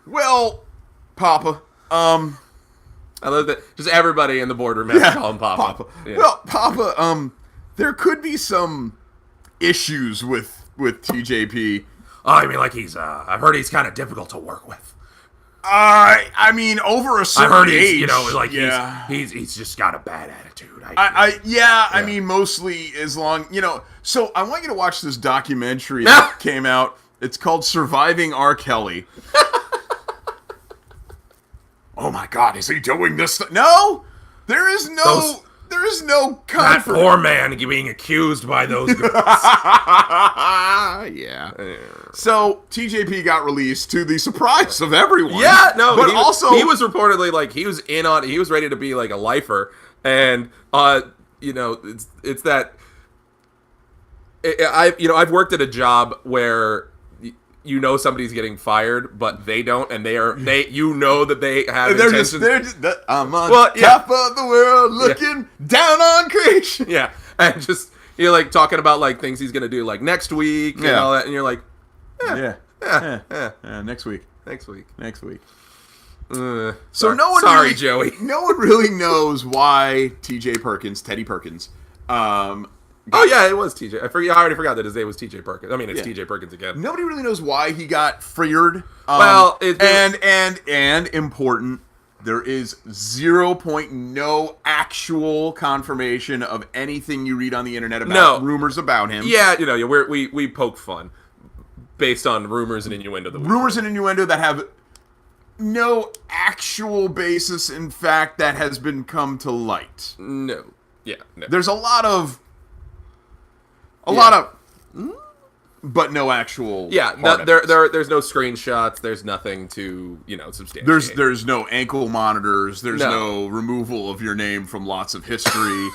[SPEAKER 2] Well... Papa.
[SPEAKER 1] I love that. Just everybody in the boardroom has to call him Papa.
[SPEAKER 2] Yeah. Well, Papa, there could be some issues with TJP.
[SPEAKER 1] Oh, I mean, like I've heard he's kind of difficult to work with.
[SPEAKER 2] I mean, over a certain
[SPEAKER 1] I've heard he's,
[SPEAKER 2] age,
[SPEAKER 1] he's just got a bad attitude.
[SPEAKER 2] I mean, mostly as long, so I want you to watch this documentary that came out. It's called Surviving R. Kelly. Oh my God, is he doing this? No, there is no
[SPEAKER 1] that poor man being accused by those girls.
[SPEAKER 2] Yeah. So TJP got released to the surprise of everyone.
[SPEAKER 1] Yeah, no,
[SPEAKER 2] but
[SPEAKER 1] he was reportedly like he was ready to be like a lifer, and it's that I've worked at a job where somebody's getting fired, but they don't, and they have intentions.
[SPEAKER 2] I'm on top of the world, looking down on creation.
[SPEAKER 1] Yeah, and just you're like talking about like things he's gonna do like next week and all that, and you're like,
[SPEAKER 2] next week.
[SPEAKER 1] So
[SPEAKER 2] no one
[SPEAKER 1] sorry, Joey.
[SPEAKER 2] No one really knows why Teddy Perkins.
[SPEAKER 1] Oh yeah, it was TJ. I already forgot that his name was TJ Perkins. I mean, it's TJ Perkins again.
[SPEAKER 2] Nobody really knows why he got freed. And important, there is 0.0 actual confirmation of anything you read on the internet about rumors about him.
[SPEAKER 1] Yeah, we poke fun based on rumors and innuendo.
[SPEAKER 2] Rumors and innuendo that have no actual basis in fact that has been come to light.
[SPEAKER 1] No. Yeah. No.
[SPEAKER 2] There's a lot of, but no actual.
[SPEAKER 1] Yeah, there's no screenshots. There's nothing to substantiate.
[SPEAKER 2] There's no ankle monitors. There's no removal of your name from lots of history.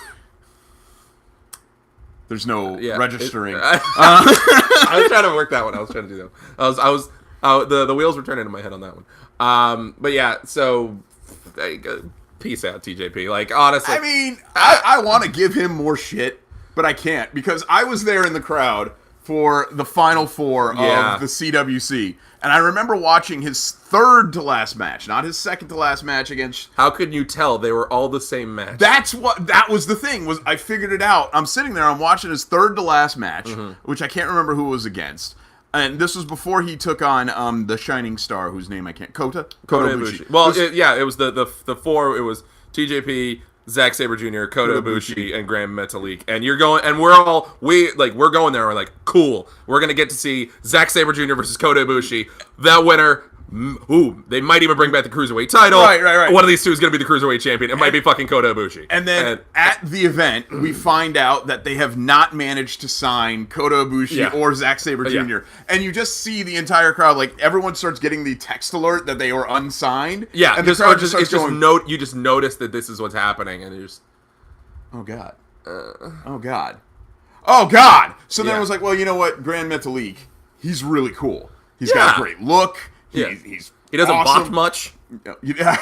[SPEAKER 2] There's no registering.
[SPEAKER 1] I was trying to work that one. I was trying to do that. The wheels were turning in my head on that one. But yeah, so peace out, TJP. Like honestly,
[SPEAKER 2] I mean, I want to give him more shit. But I can't, because I was there in the crowd for the Final Four of the CWC. And I remember watching his third to last match, not his second to last match against...
[SPEAKER 1] How could you tell? They were all the same match.
[SPEAKER 2] That was the thing, was I figured it out. I'm sitting there, I'm watching his third to last match, which I can't remember who it was against. And this was before he took on the Shining Star, whose name I can't... Kota Ibushi.
[SPEAKER 1] Well, it was the four, it was TJP... Zack Sabre Jr., Kota Ibushi, and Grand Metalik. And we're going there. We're like, cool. We're gonna get to see Zack Sabre Jr. versus Kota Ibushi. That winner, they might even bring back the Cruiserweight title.
[SPEAKER 2] Right.
[SPEAKER 1] One of these two is gonna be the Cruiserweight champion. It might be fucking Kota Ibushi.
[SPEAKER 2] And then at the event, we find out that they have not managed to sign Kota Ibushi or Zack Sabre Jr. And you just see the entire crowd, like everyone starts getting the text alert that they were unsigned.
[SPEAKER 1] Yeah,
[SPEAKER 2] and
[SPEAKER 1] you just notice that this is what's happening, and you just,
[SPEAKER 2] oh god, oh god. Oh, God. So then I was like, well, you know what? Grand Metalik, he's really cool. He's got a great look. He
[SPEAKER 1] doesn't
[SPEAKER 2] awesome.
[SPEAKER 1] botch much.
[SPEAKER 2] Yeah.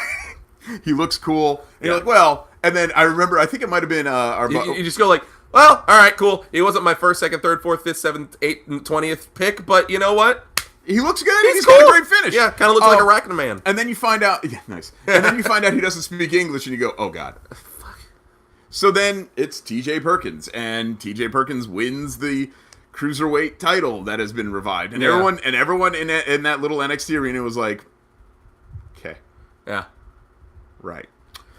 [SPEAKER 2] He looks cool. And you're like, well, and then I remember, I think it might have been our...
[SPEAKER 1] You just go like, well, all right, cool. He wasn't my first, second, third, fourth, fifth, seventh, eighth, and 20th pick, but you know what?
[SPEAKER 2] He looks good. He's
[SPEAKER 1] cool.
[SPEAKER 2] got a great finish.
[SPEAKER 1] Yeah, kind of looks like a Arachne Man.
[SPEAKER 2] And then you find out... Yeah, nice. And then you find out he doesn't speak English, and you go, oh, God. So then it's TJ Perkins, and TJ Perkins wins the Cruiserweight title that has been revived. And everyone in that little NXT arena was like, okay.
[SPEAKER 1] Yeah.
[SPEAKER 2] Right.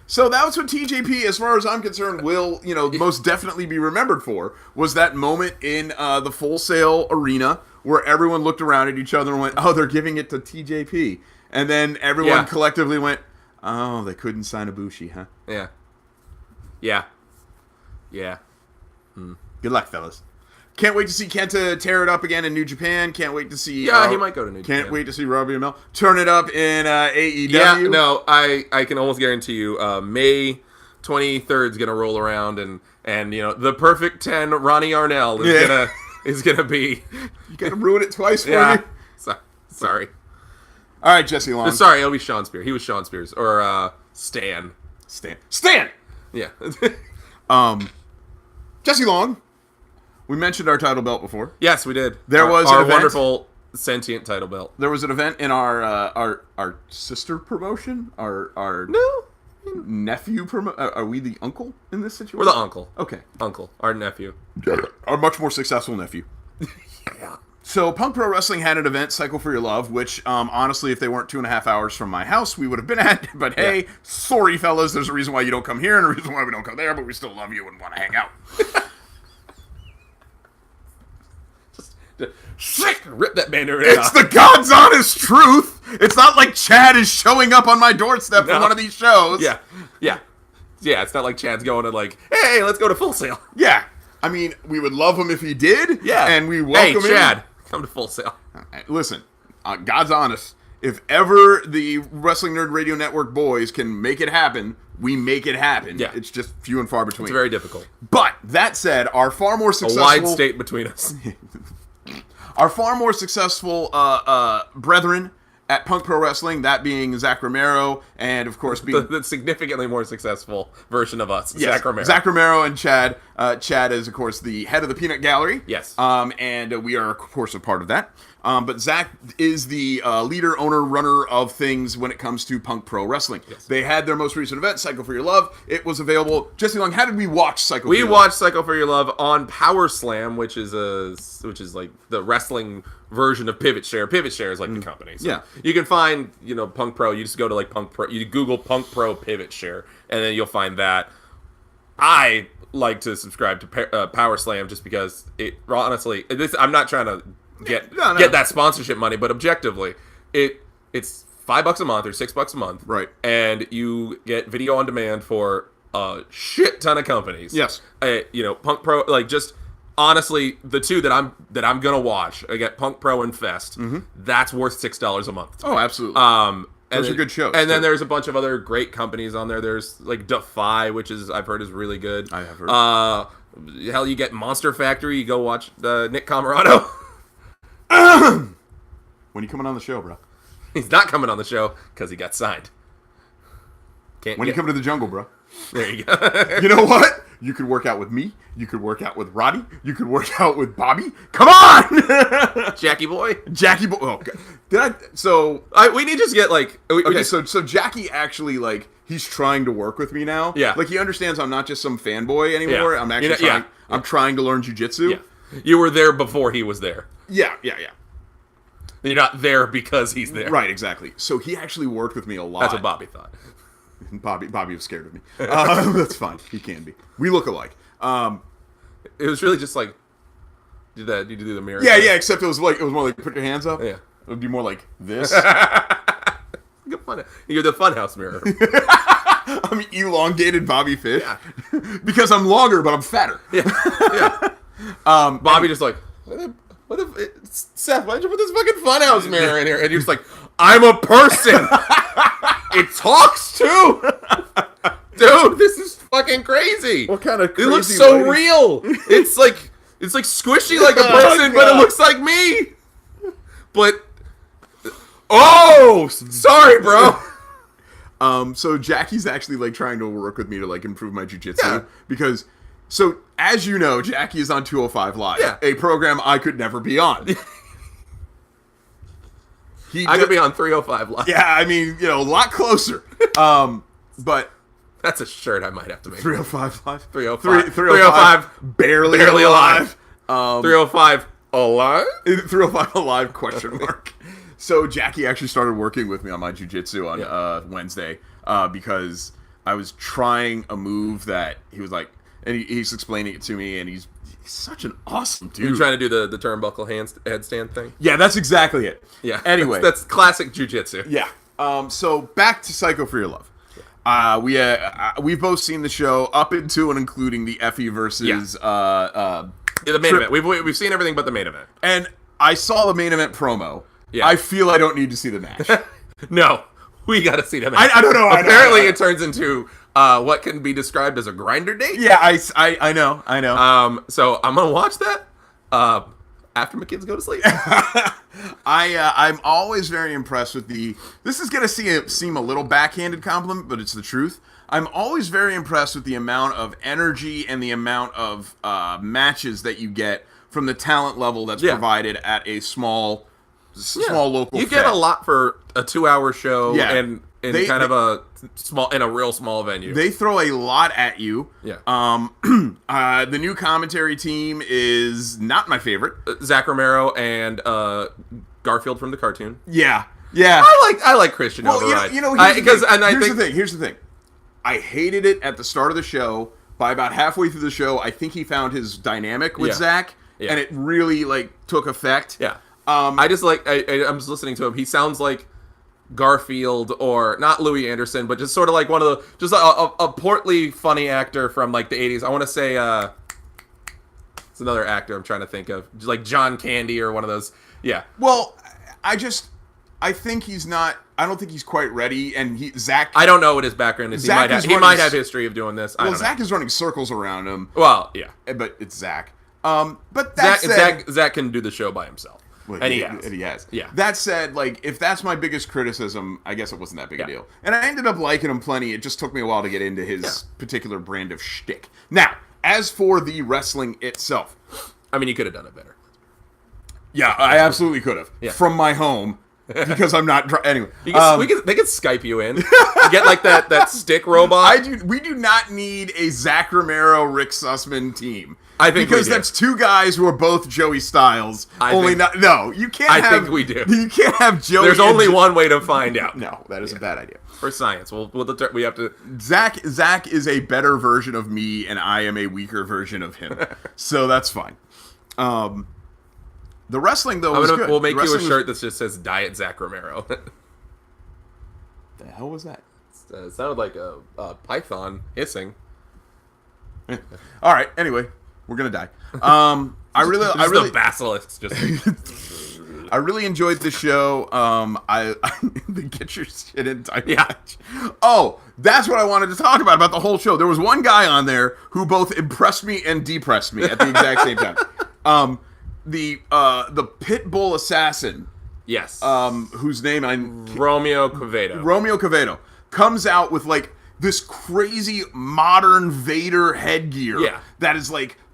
[SPEAKER 2] So that was what TJP, as far as I'm concerned, will, most definitely be remembered for, was that moment in the Full Sail arena where everyone looked around at each other and went, oh, they're giving it to TJP. And then everyone collectively went, oh, they couldn't sign Ibushi, huh?
[SPEAKER 1] Yeah. Yeah. Yeah.
[SPEAKER 2] Good luck, fellas. Can't wait to see Kenta tear it up again in New Japan. Can't wait to see...
[SPEAKER 1] Yeah, he might go to New Japan.
[SPEAKER 2] Can't wait to see Robbie Amell turn it up in AEW.
[SPEAKER 1] Yeah, no, I can almost guarantee you May 23rd is going to roll around and the perfect 10 Ronnie Arnell is gonna be...
[SPEAKER 2] You got to ruin it twice for me?
[SPEAKER 1] Sorry.
[SPEAKER 2] All right, Jesse Long.
[SPEAKER 1] Sorry, it'll be Sean Spears. He was Sean Spears. Or Stan.
[SPEAKER 2] Stan!
[SPEAKER 1] Yeah.
[SPEAKER 2] Jesse Long. We mentioned our title belt before.
[SPEAKER 1] Yes, we did.
[SPEAKER 2] There was
[SPEAKER 1] our
[SPEAKER 2] an event.
[SPEAKER 1] wonderful sentient title belt.
[SPEAKER 2] There was an event in our sister promotion. Our nephew promotion. Are we the uncle in this situation?
[SPEAKER 1] We're the uncle.
[SPEAKER 2] Okay,
[SPEAKER 1] uncle. Our nephew.
[SPEAKER 2] Our much more successful nephew.
[SPEAKER 1] Yeah.
[SPEAKER 2] So Punk Pro Wrestling had an event, Cycle for Your Love, which honestly, if they weren't 2.5 hours from my house, we would have been at. But hey, sorry fellas, there's a reason why you don't come here and a reason why we don't come there, but we still love you and want to hang out.
[SPEAKER 1] Rip that banner.
[SPEAKER 2] It's the God's honest truth. It's not like Chad is showing up on my doorstep for one of these shows.
[SPEAKER 1] Yeah. It's not like Chad's going to like, hey, let's go to Full Sail.
[SPEAKER 2] Yeah. I mean, we would love him if he did.
[SPEAKER 1] Yeah.
[SPEAKER 2] And we welcome him.
[SPEAKER 1] Hey, Chad, come to Full Sail.
[SPEAKER 2] Listen, God's honest. If ever the Wrestling Nerd Radio Network boys can make it happen, we make it happen.
[SPEAKER 1] Yeah.
[SPEAKER 2] It's just few and far between.
[SPEAKER 1] It's very difficult.
[SPEAKER 2] But that said, our far more successful...
[SPEAKER 1] A wide state between us.
[SPEAKER 2] Our far more successful brethren at Punk Pro Wrestling, that being Zach Romero, and of course being...
[SPEAKER 1] the significantly more successful version of us,
[SPEAKER 2] yes,
[SPEAKER 1] Zach Romero.
[SPEAKER 2] Zach Romero and Chad. Chad is, of course, the head of the Peanut Gallery.
[SPEAKER 1] Yes.
[SPEAKER 2] And we are, of course, a part of that. But Zach is the leader, owner, runner of things when it comes to Punk Pro Wrestling.
[SPEAKER 1] Yes.
[SPEAKER 2] They had their most recent event, Cycle for Your Love. It was available. Jesse Long, how did we watch Cycle for Your Love?
[SPEAKER 1] We watched Cycle for Your Love on Power Slam, which is like the wrestling version of Pivot Share. Pivot Share is like the company. So
[SPEAKER 2] yeah.
[SPEAKER 1] You can find, Punk Pro. You just go to like Punk Pro. You Google Punk Pro Pivot Share, and then you'll find that. I like to subscribe to Power Slam just because honestly, I'm not trying to get that sponsorship money, but objectively, it's $5 a month or $6 a month,
[SPEAKER 2] right?
[SPEAKER 1] And you get video on demand for a shit ton of companies.
[SPEAKER 2] Yes,
[SPEAKER 1] Punk Pro, like just honestly, the two that I'm gonna watch, I get Punk Pro and Fest. Mm-hmm. That's worth $6 a month.
[SPEAKER 2] Oh, absolutely. Those are good shows.
[SPEAKER 1] And then there's a bunch of other great companies on there. There's like Defy, which I've heard is really good.
[SPEAKER 2] I have heard.
[SPEAKER 1] Hell, you get Monster Factory. You go watch Nick Camarado.
[SPEAKER 2] When you coming on the show, bro?
[SPEAKER 1] He's not coming on the show because he got signed.
[SPEAKER 2] When you come to the jungle, bro?
[SPEAKER 1] There you go.
[SPEAKER 2] You know what? You could work out with me. You could work out with Roddy. You could work out with Bobby. Come on,
[SPEAKER 1] Jackie boy.
[SPEAKER 2] Oh, okay.
[SPEAKER 1] We need to just get like.
[SPEAKER 2] So Jackie actually he's trying to work with me now.
[SPEAKER 1] Yeah.
[SPEAKER 2] Like he understands I'm not just some fanboy anymore. Yeah. I'm actually trying. Yeah. I'm trying to learn jujitsu.
[SPEAKER 1] Yeah. You were there before he was there.
[SPEAKER 2] Yeah.
[SPEAKER 1] You're not there because he's there.
[SPEAKER 2] Right. Exactly. So he actually worked with me a lot.
[SPEAKER 1] That's what Bobby thought.
[SPEAKER 2] Bobby was scared of me. That's fine. He can be. We look alike.
[SPEAKER 1] It was really just like, did you do the mirror?
[SPEAKER 2] Yeah. Except it was more like put your hands up.
[SPEAKER 1] Yeah.
[SPEAKER 2] It would be more like this.
[SPEAKER 1] Good fun. You're the funhouse mirror.
[SPEAKER 2] I'm elongated Bobby Fish.
[SPEAKER 1] Yeah.
[SPEAKER 2] Because I'm longer, but I'm fatter.
[SPEAKER 1] Yeah. Bobby just like, Seth, why'd you put this fucking funhouse mirror in here? And you're just like, I'm a person. It talks too. Dude, this is fucking crazy.
[SPEAKER 2] What kind of crazy
[SPEAKER 1] It looks so real. It's like It's like squishy like a person, but it looks like me. But sorry, bro.
[SPEAKER 2] So Jackie's actually like trying to work with me to like improve my jiu-jitsu because as you know, Jackie is on 205 Live, a program I could never be on.
[SPEAKER 1] I could be on 305 Live.
[SPEAKER 2] Yeah, I mean, a lot closer. But
[SPEAKER 1] that's a shirt I might have to make.
[SPEAKER 2] 305 Live?
[SPEAKER 1] 305.
[SPEAKER 2] 305 barely alive.
[SPEAKER 1] 305 alive?
[SPEAKER 2] 305 alive, question mark. So Jackie actually started working with me on my jiu-jitsu on Wednesday because I was trying a move that he was like, and he's explaining it to me, and he's such an awesome dude.
[SPEAKER 1] You're trying to do the turnbuckle headstand thing?
[SPEAKER 2] Yeah, that's exactly it.
[SPEAKER 1] Yeah.
[SPEAKER 2] Anyway.
[SPEAKER 1] That's classic jiu-jitsu.
[SPEAKER 2] Yeah. So back to Psycho for Your Love. We've both seen the show up into and including the Effie versus
[SPEAKER 1] the main event. We've seen everything but the main event.
[SPEAKER 2] And I saw the main event promo.
[SPEAKER 1] Yeah.
[SPEAKER 2] I feel I don't need to see the match.
[SPEAKER 1] No, we got to see the match.
[SPEAKER 2] I don't know.
[SPEAKER 1] Apparently, it turns into what can be described as a grinder date.
[SPEAKER 2] Yeah, I know.
[SPEAKER 1] So I'm gonna watch that after my kids go to sleep.
[SPEAKER 2] I'm always very impressed with this is gonna seem a little backhanded compliment, but it's the truth. I'm always very impressed with the amount of energy and the amount of matches that you get from the talent level that's provided at a small local.
[SPEAKER 1] You get a lot for a 2-hour show and in a real small venue.
[SPEAKER 2] They throw a lot at you.
[SPEAKER 1] Yeah.
[SPEAKER 2] The new commentary team is not my favorite.
[SPEAKER 1] Zach Romero and Garfield from the cartoon.
[SPEAKER 2] Yeah.
[SPEAKER 1] I like Christian Override.
[SPEAKER 2] Here's the thing. I hated it at the start of the show. By about halfway through the show, I think he found his dynamic with Zach, and it really took effect.
[SPEAKER 1] Yeah. I just I'm just listening to him. He sounds like Garfield, or not Louis Anderson, but just sort of like one of the just a portly funny actor from like the 80s. I want to say it's another actor I'm trying to think of, like John Candy or one of those. Yeah.
[SPEAKER 2] Well, I think he's not. I don't think he's quite ready. And Zach.
[SPEAKER 1] I don't know what his background is. He might have history of doing this.
[SPEAKER 2] Zach is running circles around him.
[SPEAKER 1] Well, yeah,
[SPEAKER 2] but it's Zach. But that said,
[SPEAKER 1] Zach can do the show by himself.
[SPEAKER 2] Well,
[SPEAKER 1] and
[SPEAKER 2] he
[SPEAKER 1] has. Yeah.
[SPEAKER 2] That said, if that's my biggest criticism, I guess it wasn't that big a deal. And I ended up liking him plenty. It just took me a while to get into his particular brand of shtick. Now, as for the wrestling itself,
[SPEAKER 1] I mean, you could have done it better.
[SPEAKER 2] Yeah, I absolutely could have.
[SPEAKER 1] Yeah.
[SPEAKER 2] From my home. Because I'm not anyway.
[SPEAKER 1] They could Skype you in. You get like that stick robot.
[SPEAKER 2] We do not need a Zach Romero, Rick Sussman team.
[SPEAKER 1] I think
[SPEAKER 2] because that's two guys who are both Joey Styles. You can't.
[SPEAKER 1] I think we do.
[SPEAKER 2] You can't have Joey.
[SPEAKER 1] There's only one way to find out.
[SPEAKER 2] No, that is a bad idea.
[SPEAKER 1] For science, we have to.
[SPEAKER 2] Zach is a better version of me, and I am a weaker version of him. So that's fine. The wrestling though was good.
[SPEAKER 1] We'll make you a shirt that just says "Diet Zach Romero."
[SPEAKER 2] The hell was that?
[SPEAKER 1] It sounded like a python hissing.
[SPEAKER 2] All right. Anyway, we're gonna die. I really
[SPEAKER 1] the basilisk just.
[SPEAKER 2] I really enjoyed the show. I get your shit in time.
[SPEAKER 1] Yeah.
[SPEAKER 2] Oh, that's what I wanted to talk about the whole show. There was one guy on there who both impressed me and depressed me at the exact same time. The pit bull assassin.
[SPEAKER 1] Yes.
[SPEAKER 2] Whose name
[SPEAKER 1] Romeo Quevedo.
[SPEAKER 2] Romeo Quevedo comes out with this crazy modern Vader headgear.
[SPEAKER 1] Yeah.
[SPEAKER 2] That is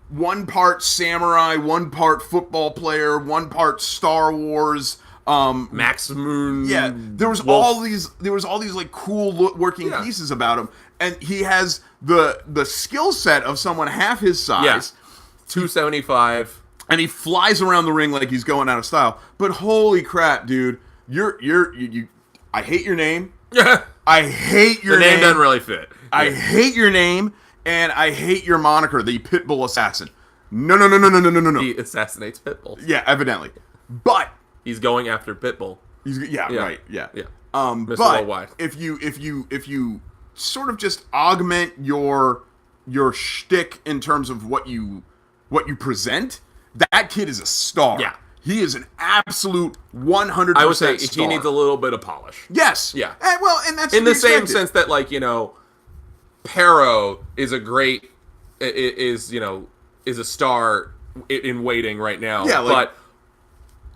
[SPEAKER 2] one part samurai, one part football player, one part Star Wars.
[SPEAKER 1] Max Moon.
[SPEAKER 2] Yeah. There was all these cool working pieces about him, and he has the skill set of someone half his size.
[SPEAKER 1] Yeah. 275.
[SPEAKER 2] And he flies around the ring like he's going out of style. But holy crap, dude. I hate your name. I hate your name.
[SPEAKER 1] The name doesn't really fit.
[SPEAKER 2] I hate your name, and I hate your moniker, the Pitbull Assassin. No.
[SPEAKER 1] He assassinates Pitbulls.
[SPEAKER 2] Yeah, evidently. But
[SPEAKER 1] he's going after Pitbull.
[SPEAKER 2] Right. Yeah.
[SPEAKER 1] Mr.
[SPEAKER 2] But
[SPEAKER 1] Worldwide.
[SPEAKER 2] if you sort of just augment your shtick in terms of what you present, that kid is a star.
[SPEAKER 1] Yeah.
[SPEAKER 2] He is an absolute 100%
[SPEAKER 1] I would say
[SPEAKER 2] star.
[SPEAKER 1] he needs a little bit of polish.
[SPEAKER 2] Yes.
[SPEAKER 1] Yeah.
[SPEAKER 2] And that's
[SPEAKER 1] in the same sense that Pero is a great is a star in waiting right now.
[SPEAKER 2] Yeah,
[SPEAKER 1] but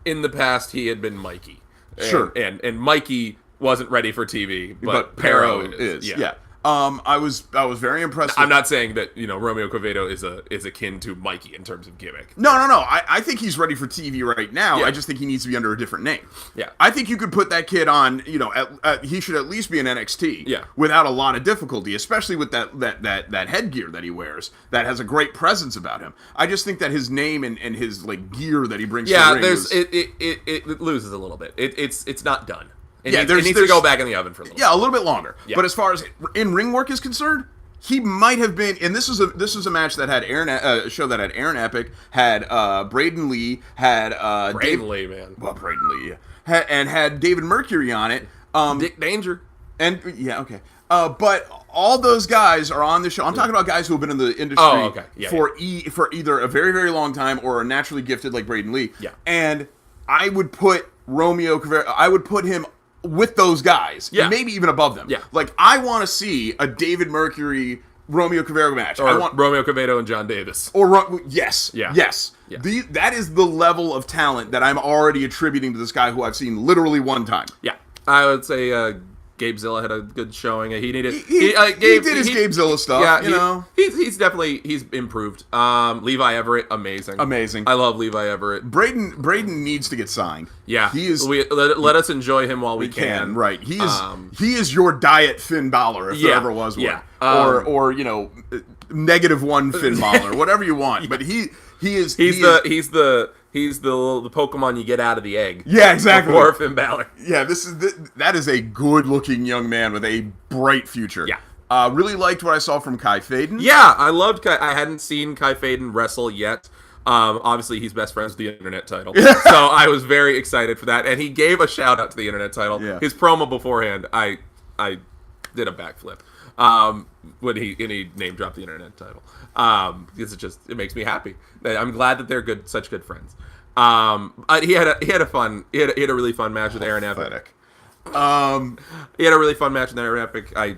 [SPEAKER 1] in the past he had been Mikey.
[SPEAKER 2] Sure.
[SPEAKER 1] And Mikey wasn't ready for TV, but
[SPEAKER 2] Pero
[SPEAKER 1] is.
[SPEAKER 2] Yeah. I was very impressed.
[SPEAKER 1] I'm not saying that Romeo Quevedo is akin to Mikey in terms of gimmick.
[SPEAKER 2] No. I think he's ready for TV right now.
[SPEAKER 1] Yeah.
[SPEAKER 2] I just think he needs to be under a different name.
[SPEAKER 1] Yeah.
[SPEAKER 2] I think you could put that kid on. He should at least be in NXT.
[SPEAKER 1] Yeah.
[SPEAKER 2] Without a lot of difficulty, especially with that headgear that he wears. That has a great presence about him. I just think that his name and his gear that he brings.
[SPEAKER 1] Yeah,
[SPEAKER 2] to the ring
[SPEAKER 1] it loses a little bit. It's not done. It needs to go back in the oven for a little bit.
[SPEAKER 2] Yeah, a little bit longer.
[SPEAKER 1] Yeah.
[SPEAKER 2] But as far as in-ring work is concerned, he might have been, and this was a match that had show that had Aaron Epic, had Braden Lee, had
[SPEAKER 1] Braden Lee, man.
[SPEAKER 2] Well, Braden Lee, and had David Mercury on it.
[SPEAKER 1] Dick Danger.
[SPEAKER 2] And yeah, okay. But all those guys are on the show. I'm talking about guys who have been in the industry for either a very, very long time or are naturally gifted like Braden Lee.
[SPEAKER 1] Yeah.
[SPEAKER 2] And I would put Romeo Quevedo, I would put him with those guys, maybe even above them.
[SPEAKER 1] Yeah.
[SPEAKER 2] Like, I want to see a David Mercury Romeo Quevedo match.
[SPEAKER 1] Or
[SPEAKER 2] I want
[SPEAKER 1] Romeo Quevedo and John Davis.
[SPEAKER 2] Yes.
[SPEAKER 1] Yeah.
[SPEAKER 2] Yes.
[SPEAKER 1] Yeah.
[SPEAKER 2] That is the level of talent that I'm already attributing to this guy who I've seen literally one time.
[SPEAKER 1] Yeah. I would say Gabe Zilla had a good showing. He needed.
[SPEAKER 2] He did his Gabe Zilla stuff. Yeah,
[SPEAKER 1] he's definitely improved. Levi Everett, amazing.
[SPEAKER 2] Amazing.
[SPEAKER 1] I love Levi Everett.
[SPEAKER 2] Braden needs to get signed.
[SPEAKER 1] Yeah,
[SPEAKER 2] he is.
[SPEAKER 1] Let us enjoy him while we can.
[SPEAKER 2] Right. He is your diet Finn Balor if there ever was one.
[SPEAKER 1] Yeah.
[SPEAKER 2] Or -1 Finn Balor, whatever you want. But he's
[SPEAKER 1] the Pokemon you get out of the egg.
[SPEAKER 2] Yeah, exactly.
[SPEAKER 1] Before Finn Balor.
[SPEAKER 2] Yeah, that is a good-looking young man with a bright future.
[SPEAKER 1] Yeah.
[SPEAKER 2] Really liked what I saw from Kai Faden.
[SPEAKER 1] Yeah, I loved Kai. I hadn't seen Kai Faden wrestle yet. Obviously, he's best friends with the Internet title. So I was very excited for that. And he gave a shout-out to the Internet title. Yeah. His promo beforehand, I did a backflip. When he name-dropped the Internet title. Because it makes me happy. I'm glad that they're such good friends. He had a really fun match with Aaron Epic. He had a really fun match with Aaron Epic. I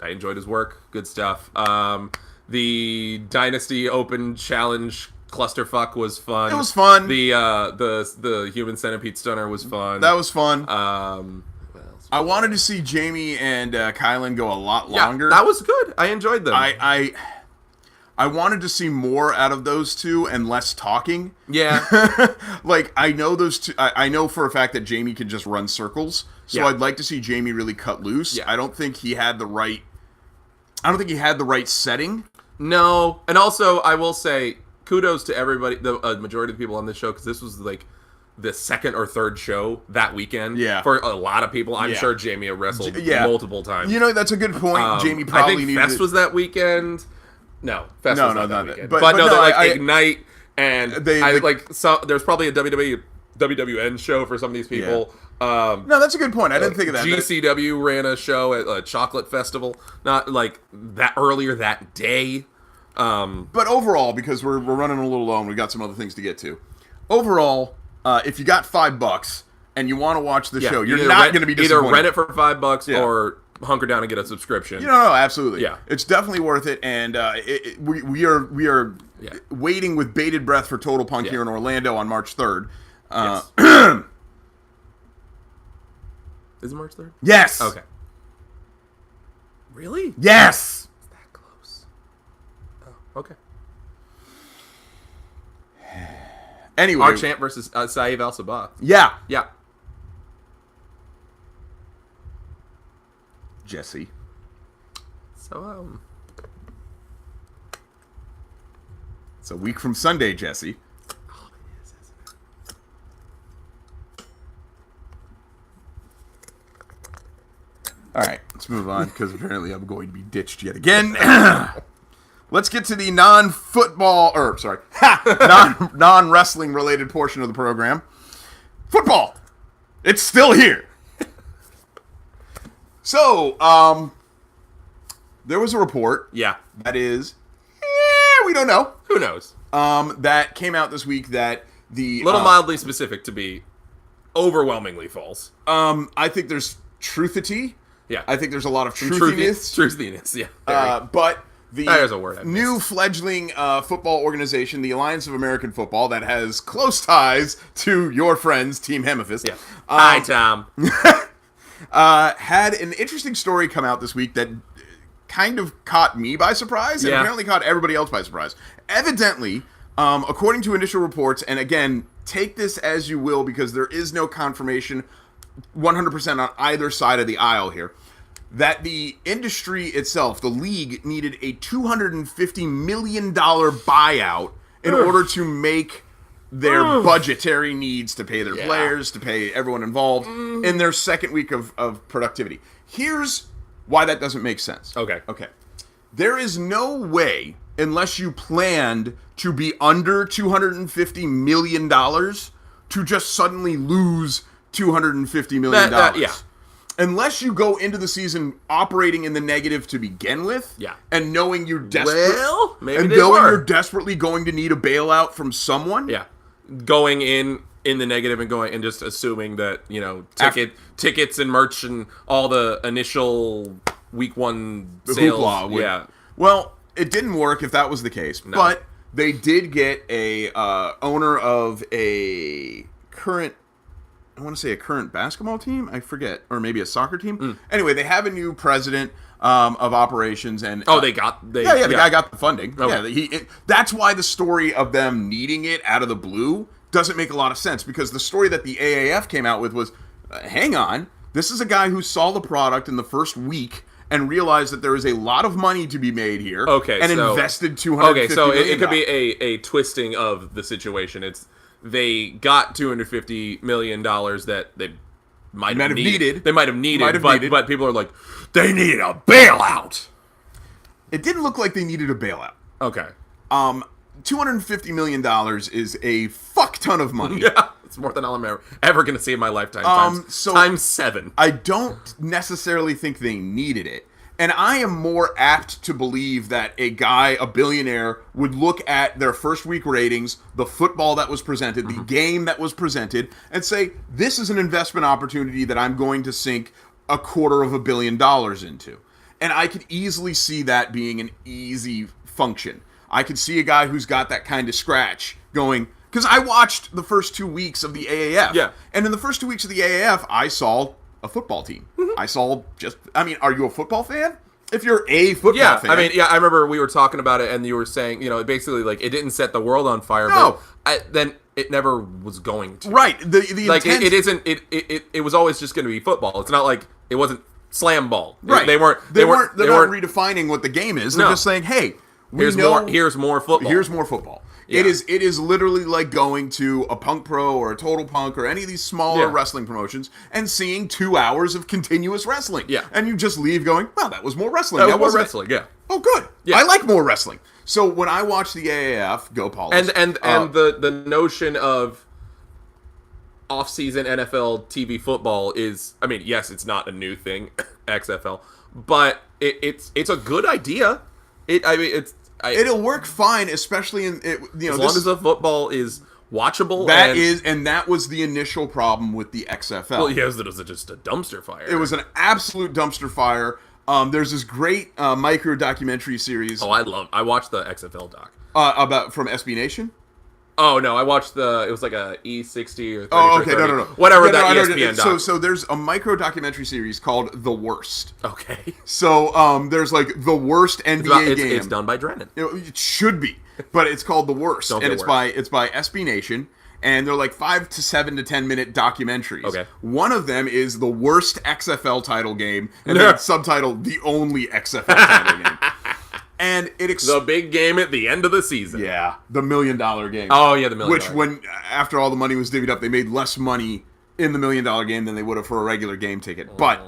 [SPEAKER 1] enjoyed his work. Good stuff. The Dynasty Open Challenge clusterfuck was fun.
[SPEAKER 2] It was fun.
[SPEAKER 1] The Human Centipede Stunner was fun.
[SPEAKER 2] That was fun. I wanted to see Jamie and Kylan go a lot longer.
[SPEAKER 1] Yeah, that was good. I enjoyed them.
[SPEAKER 2] I wanted to see more out of those two and less talking.
[SPEAKER 1] Yeah.
[SPEAKER 2] Like, I know those two. I know for a fact that Jamie can just run circles. So I'd like to see Jamie really cut loose.
[SPEAKER 1] Yeah.
[SPEAKER 2] I don't think he had the right setting.
[SPEAKER 1] No. And also, I will say, kudos to everybody, the majority of the people on this show, because this was like the second or third show that weekend.
[SPEAKER 2] Yeah.
[SPEAKER 1] For a lot of people. I'm sure Jamie wrestled multiple times.
[SPEAKER 2] You know, that's a good point. Jamie probably needed...
[SPEAKER 1] I think Fest was that weekend. No, Fest was not that weekend.
[SPEAKER 2] But
[SPEAKER 1] Ignite, and there's probably a WWN show for some of these people.
[SPEAKER 2] Yeah. No, that's a good point. I didn't think of that.
[SPEAKER 1] GCW ran a show at a chocolate festival, not like that earlier that day.
[SPEAKER 2] But overall, because we're running a little low and we got some other things to get to. Overall, if you got $5 and you want to watch the show, you're not going to be disappointed.
[SPEAKER 1] Either rent it for $5 or hunker down and get a subscription.
[SPEAKER 2] No, absolutely.
[SPEAKER 1] Yeah,
[SPEAKER 2] it's definitely worth it, and we are waiting with bated breath for Total Punk here in Orlando on March 3rd.
[SPEAKER 1] Yes. Is it March 3rd?
[SPEAKER 2] Yes.
[SPEAKER 1] Okay. Really?
[SPEAKER 2] Yes.
[SPEAKER 1] It's that close. Oh, okay.
[SPEAKER 2] Anyway,
[SPEAKER 1] our champ versus Saeed Al Sabah.
[SPEAKER 2] Yeah. Jesse.
[SPEAKER 1] So,
[SPEAKER 2] it's a week from Sunday, Jesse.
[SPEAKER 1] Oh, it is, isn't it?
[SPEAKER 2] All right, let's move on, because apparently I'm going to be ditched yet again. Let's get to the non-wrestling related portion of the program. Football. It's still here. So, there was a report.
[SPEAKER 1] Yeah.
[SPEAKER 2] That is, we don't know.
[SPEAKER 1] Who knows?
[SPEAKER 2] That came out this week that the...
[SPEAKER 1] little mildly specific to be overwhelmingly false.
[SPEAKER 2] I think there's truthity.
[SPEAKER 1] Yeah.
[SPEAKER 2] I think there's a lot of truthiness.
[SPEAKER 1] Truthiness, yeah.
[SPEAKER 2] But
[SPEAKER 1] There's a word I
[SPEAKER 2] new
[SPEAKER 1] missed.
[SPEAKER 2] fledgling football organization, the Alliance of American Football, that has close ties to your friends, Team Hemifist.
[SPEAKER 1] Yeah. Hi, Tom.
[SPEAKER 2] Had an interesting story come out this week that kind of caught me by surprise and apparently caught everybody else by surprise. Evidently, according to initial reports, and again, take this as you will because there is no confirmation 100% on either side of the aisle here, that the industry itself, the league, needed a $250 million buyout in order to make their budgetary needs to pay their players, to pay everyone involved in their second week of productivity. Here's why that doesn't make sense.
[SPEAKER 1] Okay.
[SPEAKER 2] There is no way, unless you planned to be under $250 million, to just suddenly lose $250 million. Unless you go into the season operating in the negative to begin with, and knowing you're you're desperately going to need a bailout from someone.
[SPEAKER 1] Yeah. Going in the negative and going and just assuming that, tickets and merch and all the initial week one sales.
[SPEAKER 2] Well, it didn't work if that was the case. No. But they did get a owner of a current basketball team, I forget, or maybe a soccer team. Anyway, they have a new president of operations, and the guy got the funding. Okay. That's why the story of them needing it out of the blue doesn't make a lot of sense, because the story that the AAF came out with was, hang on, this is a guy who saw the product in the first week and realized that there is a lot of money to be made here. Invested $250 million.
[SPEAKER 1] It could be a twisting of the situation. It's they got $250 million that they might have needed. They might have needed, but people are like, they needed a bailout.
[SPEAKER 2] It didn't look like they needed a bailout.
[SPEAKER 1] Okay.
[SPEAKER 2] $250 million is a fuck ton of money.
[SPEAKER 1] Yeah, it's more than I'm ever going to see in my lifetime. Times 7.
[SPEAKER 2] I don't necessarily think they needed it. And I am more apt to believe that a billionaire, would look at their first week ratings, the football that was presented, the game that was presented, and say, this is an investment opportunity that I'm going to sink $250 million into. And I could easily see that being an easy function. I could see a guy who's got that kind of scratch going, because I watched the first 2 weeks of the AAF.
[SPEAKER 1] Yeah.
[SPEAKER 2] And in the first 2 weeks of the AAF, I saw a football team. I saw are you a football fan? If you're a football fan.
[SPEAKER 1] I remember we were talking about it and you were saying, basically like it didn't set the world on fire, but then it never was going to.
[SPEAKER 2] Right. The
[SPEAKER 1] like
[SPEAKER 2] intent...
[SPEAKER 1] it was always just going to be football. It's not like it wasn't slam ball.
[SPEAKER 2] Right.
[SPEAKER 1] They're not
[SPEAKER 2] redefining what the game is. They're just saying, hey,
[SPEAKER 1] here's more football.
[SPEAKER 2] Here's more football. Yeah. It is literally like going to a Punk Pro or a Total Punk or any of these smaller wrestling promotions and seeing 2 hours of continuous wrestling.
[SPEAKER 1] Yeah.
[SPEAKER 2] And you just leave going, wow, that was more wrestling.
[SPEAKER 1] That was more wrestling, yeah.
[SPEAKER 2] Oh, good. Yeah. I like more wrestling. So when I watch the AAF, go Paulus.
[SPEAKER 1] And the notion of off-season NFL TV football is, yes, it's not a new thing, XFL, but it's a good idea. It'll
[SPEAKER 2] work fine, especially in
[SPEAKER 1] as long as the football is watchable.
[SPEAKER 2] That was the initial problem with the XFL.
[SPEAKER 1] Well, yes, it was just a dumpster fire.
[SPEAKER 2] It was an absolute dumpster fire. There's this great micro documentary series.
[SPEAKER 1] Oh, I watched the XFL doc
[SPEAKER 2] from SB Nation.
[SPEAKER 1] Oh no, I watched it was like a E60 or 30
[SPEAKER 2] Oh, okay,
[SPEAKER 1] 30,
[SPEAKER 2] no.
[SPEAKER 1] Whatever that ESPN doc.
[SPEAKER 2] So there's a micro documentary series called The Worst.
[SPEAKER 1] Okay.
[SPEAKER 2] So there's like the worst NBA game.
[SPEAKER 1] It's done by Drennan.
[SPEAKER 2] It should be, but it's called The Worst, and it's by SB Nation, and they're like 5 to 7 to 10 minute documentaries.
[SPEAKER 1] Okay.
[SPEAKER 2] One of them is the worst XFL title game, and then it's subtitled The Only XFL Title Game. And
[SPEAKER 1] the big game at the end of the season.
[SPEAKER 2] Yeah, the $1 million game.
[SPEAKER 1] Oh yeah, the $1 million.
[SPEAKER 2] Which, when after all the money was divvied up, they made less money in the $1 million game than they would have for a regular game ticket. But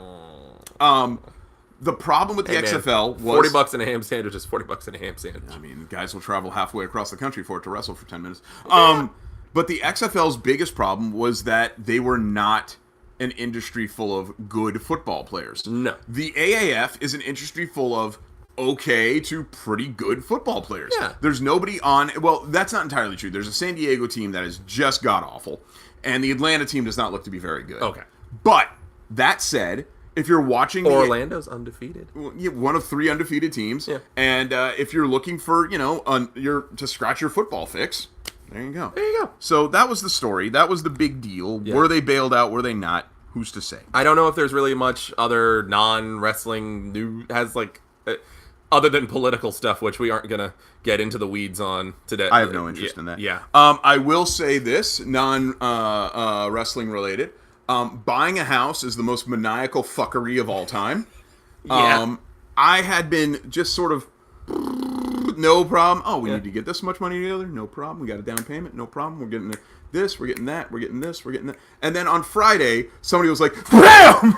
[SPEAKER 2] the problem with the XFL was
[SPEAKER 1] $40 in a ham sandwich is $40 in a ham sandwich.
[SPEAKER 2] Guys will travel halfway across the country for it to wrestle for 10 minutes. But the XFL's biggest problem was that they were not an industry full of good football players.
[SPEAKER 1] No.
[SPEAKER 2] The AAF is an industry full of okay to pretty good football players.
[SPEAKER 1] Yeah.
[SPEAKER 2] There's nobody on... Well, that's not entirely true. There's a San Diego team that is just god-awful, and the Atlanta team does not look to be very good.
[SPEAKER 1] Okay.
[SPEAKER 2] But, that said, if you're watching
[SPEAKER 1] Orlando's undefeated.
[SPEAKER 2] One of 3 undefeated teams.
[SPEAKER 1] Yeah.
[SPEAKER 2] And if you're looking for, to scratch your football fix, there you go.
[SPEAKER 1] There you go.
[SPEAKER 2] So that was the story. That was the big deal.
[SPEAKER 1] Yeah.
[SPEAKER 2] Were they bailed out? Were they not? Who's to say?
[SPEAKER 1] I don't know if there's really much other non-wrestling news other than political stuff, which we aren't going to get into the weeds on today.
[SPEAKER 2] I have no interest in that.
[SPEAKER 1] Yeah.
[SPEAKER 2] I will say this, wrestling related. Buying a house is the most maniacal fuckery of all time.
[SPEAKER 1] Yeah.
[SPEAKER 2] I had been just sort of, no problem. Oh, we need to get this much money together? No problem. We got a down payment? No problem. We're getting this, we're getting that, we're getting this, we're getting that. And then on Friday, somebody was like, BAM!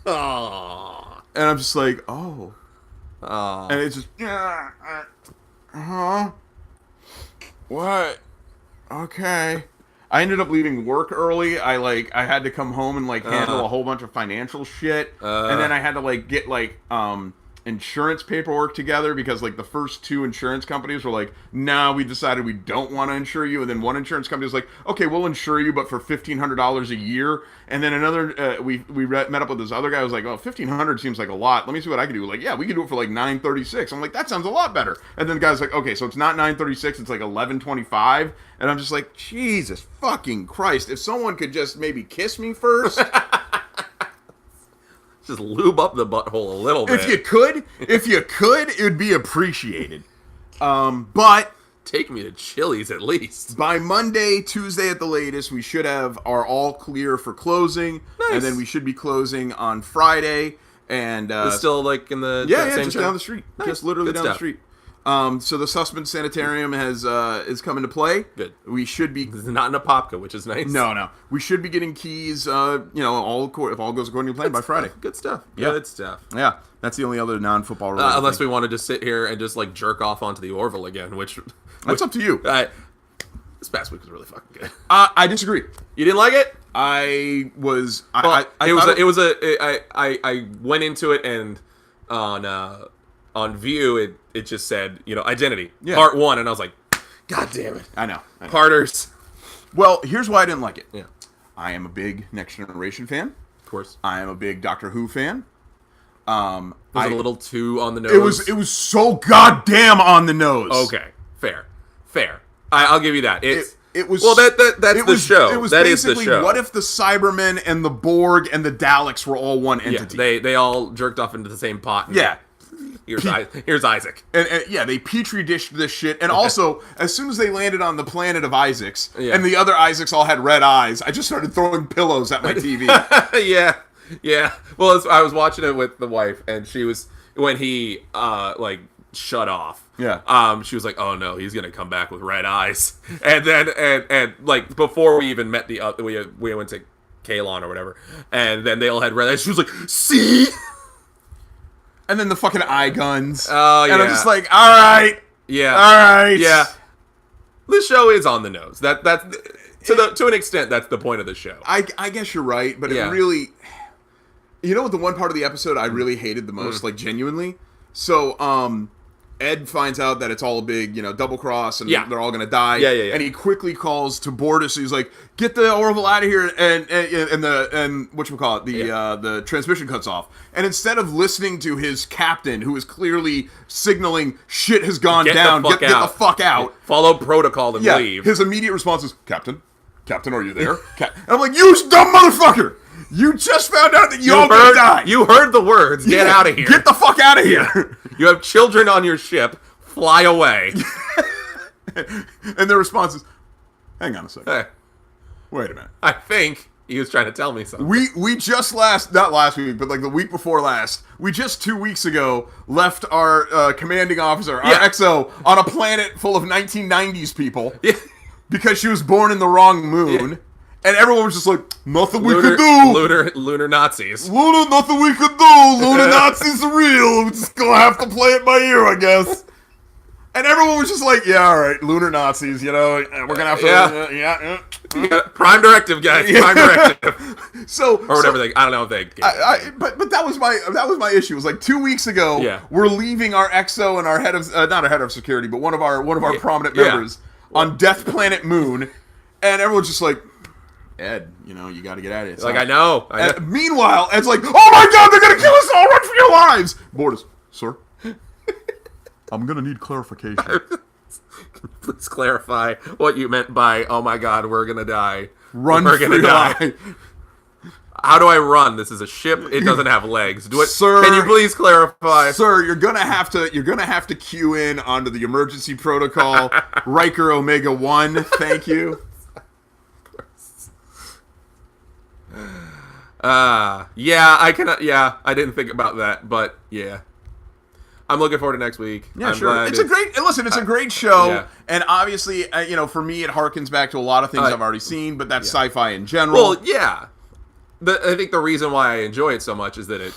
[SPEAKER 1] Oh.
[SPEAKER 2] And I'm just like, oh.
[SPEAKER 1] Oh.
[SPEAKER 2] And it's just, what? Okay. I ended up leaving work early. I had to come home and handle a whole bunch of financial shit, and then I had to get insurance paperwork together because the first 2 insurance companies were like, "Nah, we decided we don't want to insure you," and then one insurance company was like, "Okay, we'll insure you, but for $1,500 a year," and then another met up with this other guy who was like, "Oh, $1,500 seems like a lot. Let me see what I can do." Yeah, we can do it for $936. I'm like, that sounds a lot better. And then the guy's like, "Okay, so it's not $936, it's $1125," and I'm just like, Jesus fucking Christ! If someone could just maybe kiss me first.
[SPEAKER 1] Just lube up the butthole a little bit.
[SPEAKER 2] If you could, it would be appreciated. But
[SPEAKER 1] take me to Chili's at least.
[SPEAKER 2] By Monday, Tuesday at the latest, we should have our all clear for closing.
[SPEAKER 1] Nice.
[SPEAKER 2] And then we should be closing on Friday. And
[SPEAKER 1] it's still in the same
[SPEAKER 2] just
[SPEAKER 1] show?
[SPEAKER 2] down the street.
[SPEAKER 1] Nice.
[SPEAKER 2] Just literally
[SPEAKER 1] Good
[SPEAKER 2] down
[SPEAKER 1] stuff.
[SPEAKER 2] the street. So the Sussman Sanitarium is come into play.
[SPEAKER 1] Good.
[SPEAKER 2] We should be
[SPEAKER 1] This is not in a Popka, which is nice.
[SPEAKER 2] No. We should be getting keys. If all goes according to plan by Friday.
[SPEAKER 1] Good stuff.
[SPEAKER 2] Yeah.
[SPEAKER 1] Good stuff.
[SPEAKER 2] Yeah, that's the only other non-football related.
[SPEAKER 1] Unless
[SPEAKER 2] thing.
[SPEAKER 1] we want to just sit here and just jerk off onto the Orville again, which
[SPEAKER 2] That's up to you.
[SPEAKER 1] This past week was really fucking good.
[SPEAKER 2] I disagree.
[SPEAKER 1] You didn't like it?
[SPEAKER 2] I
[SPEAKER 1] went into it and on View it just said identity part 1, and I was like, God damn it!
[SPEAKER 2] I know.
[SPEAKER 1] Parters.
[SPEAKER 2] Well, here's why I didn't like it.
[SPEAKER 1] Yeah,
[SPEAKER 2] I am a big Next Generation fan.
[SPEAKER 1] of course.
[SPEAKER 2] I am a big Doctor Who fan.
[SPEAKER 1] Was it a little too on the nose?
[SPEAKER 2] It was so goddamn on the nose.
[SPEAKER 1] Okay, fair. I'll give you that.
[SPEAKER 2] It was
[SPEAKER 1] that's the show.
[SPEAKER 2] It was
[SPEAKER 1] that is the
[SPEAKER 2] basically
[SPEAKER 1] show.
[SPEAKER 2] What if the Cybermen and the Borg and the Daleks were all one entity?
[SPEAKER 1] Yeah, they all jerked off into the same pot.
[SPEAKER 2] Yeah.
[SPEAKER 1] Here's Isaac.
[SPEAKER 2] And they petri dished this shit. And also, as soon as they landed on the planet of Isaacs, and the other Isaacs all had red eyes, I just started throwing pillows at my TV.
[SPEAKER 1] Yeah. Well, I was watching it with the wife, and she was when he shut off.
[SPEAKER 2] Yeah.
[SPEAKER 1] She was like, "Oh no, he's gonna come back with red eyes." And then and before we even met we went to Kalon or whatever, and then they all had red eyes. She was like, "See."
[SPEAKER 2] And then the fucking eye guns.
[SPEAKER 1] Oh, yeah.
[SPEAKER 2] And I'm just like, all right.
[SPEAKER 1] Yeah.
[SPEAKER 2] All right.
[SPEAKER 1] Yeah. This show is on the nose. That's to an extent, that's the point of the show.
[SPEAKER 2] I guess you're right, but it really... You know what the one part of the episode I really hated the most, genuinely? So, Ed finds out that it's all a big, double cross, and they're all gonna die.
[SPEAKER 1] Yeah.
[SPEAKER 2] And he quickly calls to Bortus. He's like, "Get the Orville out of here!" And whatchamacallit, the transmission cuts off. And instead of listening to his captain, who is clearly signaling shit has gone down, get the fuck out,
[SPEAKER 1] follow protocol and leave.
[SPEAKER 2] His immediate response is, "Captain, are you there?" And I'm like, "You dumb motherfucker! You just found out that y'all gonna die.
[SPEAKER 1] You heard the words. Get out of here.
[SPEAKER 2] Get the fuck out of here.
[SPEAKER 1] You have children on your ship. Fly away."
[SPEAKER 2] And their response is, "Hang on a second.
[SPEAKER 1] Hey,
[SPEAKER 2] wait a minute.
[SPEAKER 1] I think he was trying to tell me something."
[SPEAKER 2] We just not last week, but the week before last, we just 2 weeks ago left our commanding officer, our XO, on a planet full of 1990s people because she was born in the wrong moon. And everyone was just like, nothing we could do.
[SPEAKER 1] Lunar Nazis.
[SPEAKER 2] Nothing we could do. Lunar Nazis are real. We're just going to have to play it by ear, I guess. And everyone was just like, yeah, all right, Lunar Nazis, we're going to have to...
[SPEAKER 1] Prime directive, guys. Prime directive. Or whatever I don't know if they...
[SPEAKER 2] But that was my issue. It was 2 weeks ago, we're leaving our XO and our head of... not our head of security, but one of our prominent members on Death Planet Moon. And everyone's just like... Ed, you got to get out of here.
[SPEAKER 1] Like, I know.
[SPEAKER 2] Meanwhile, Ed's like, oh my God, they're going to kill us all. Run for your lives. Mortis, sir, I'm going to need clarification.
[SPEAKER 1] Please clarify what you meant by, oh my God, we're going to die.
[SPEAKER 2] Run for your life.
[SPEAKER 1] How do I run? This is a ship. It doesn't have legs.
[SPEAKER 2] Sir,
[SPEAKER 1] can you please clarify?
[SPEAKER 2] Sir, you're gonna have to cue in onto the emergency protocol. Riker Omega 1, thank you.
[SPEAKER 1] Yeah, I didn't think about that, but yeah. I'm looking forward to next week.
[SPEAKER 2] Yeah, sure. It's a great show,
[SPEAKER 1] yeah.
[SPEAKER 2] And obviously, for me, it harkens back to a lot of things I've already seen, but that's sci-fi in general.
[SPEAKER 1] Well, yeah. I think the reason why I enjoy it so much is that it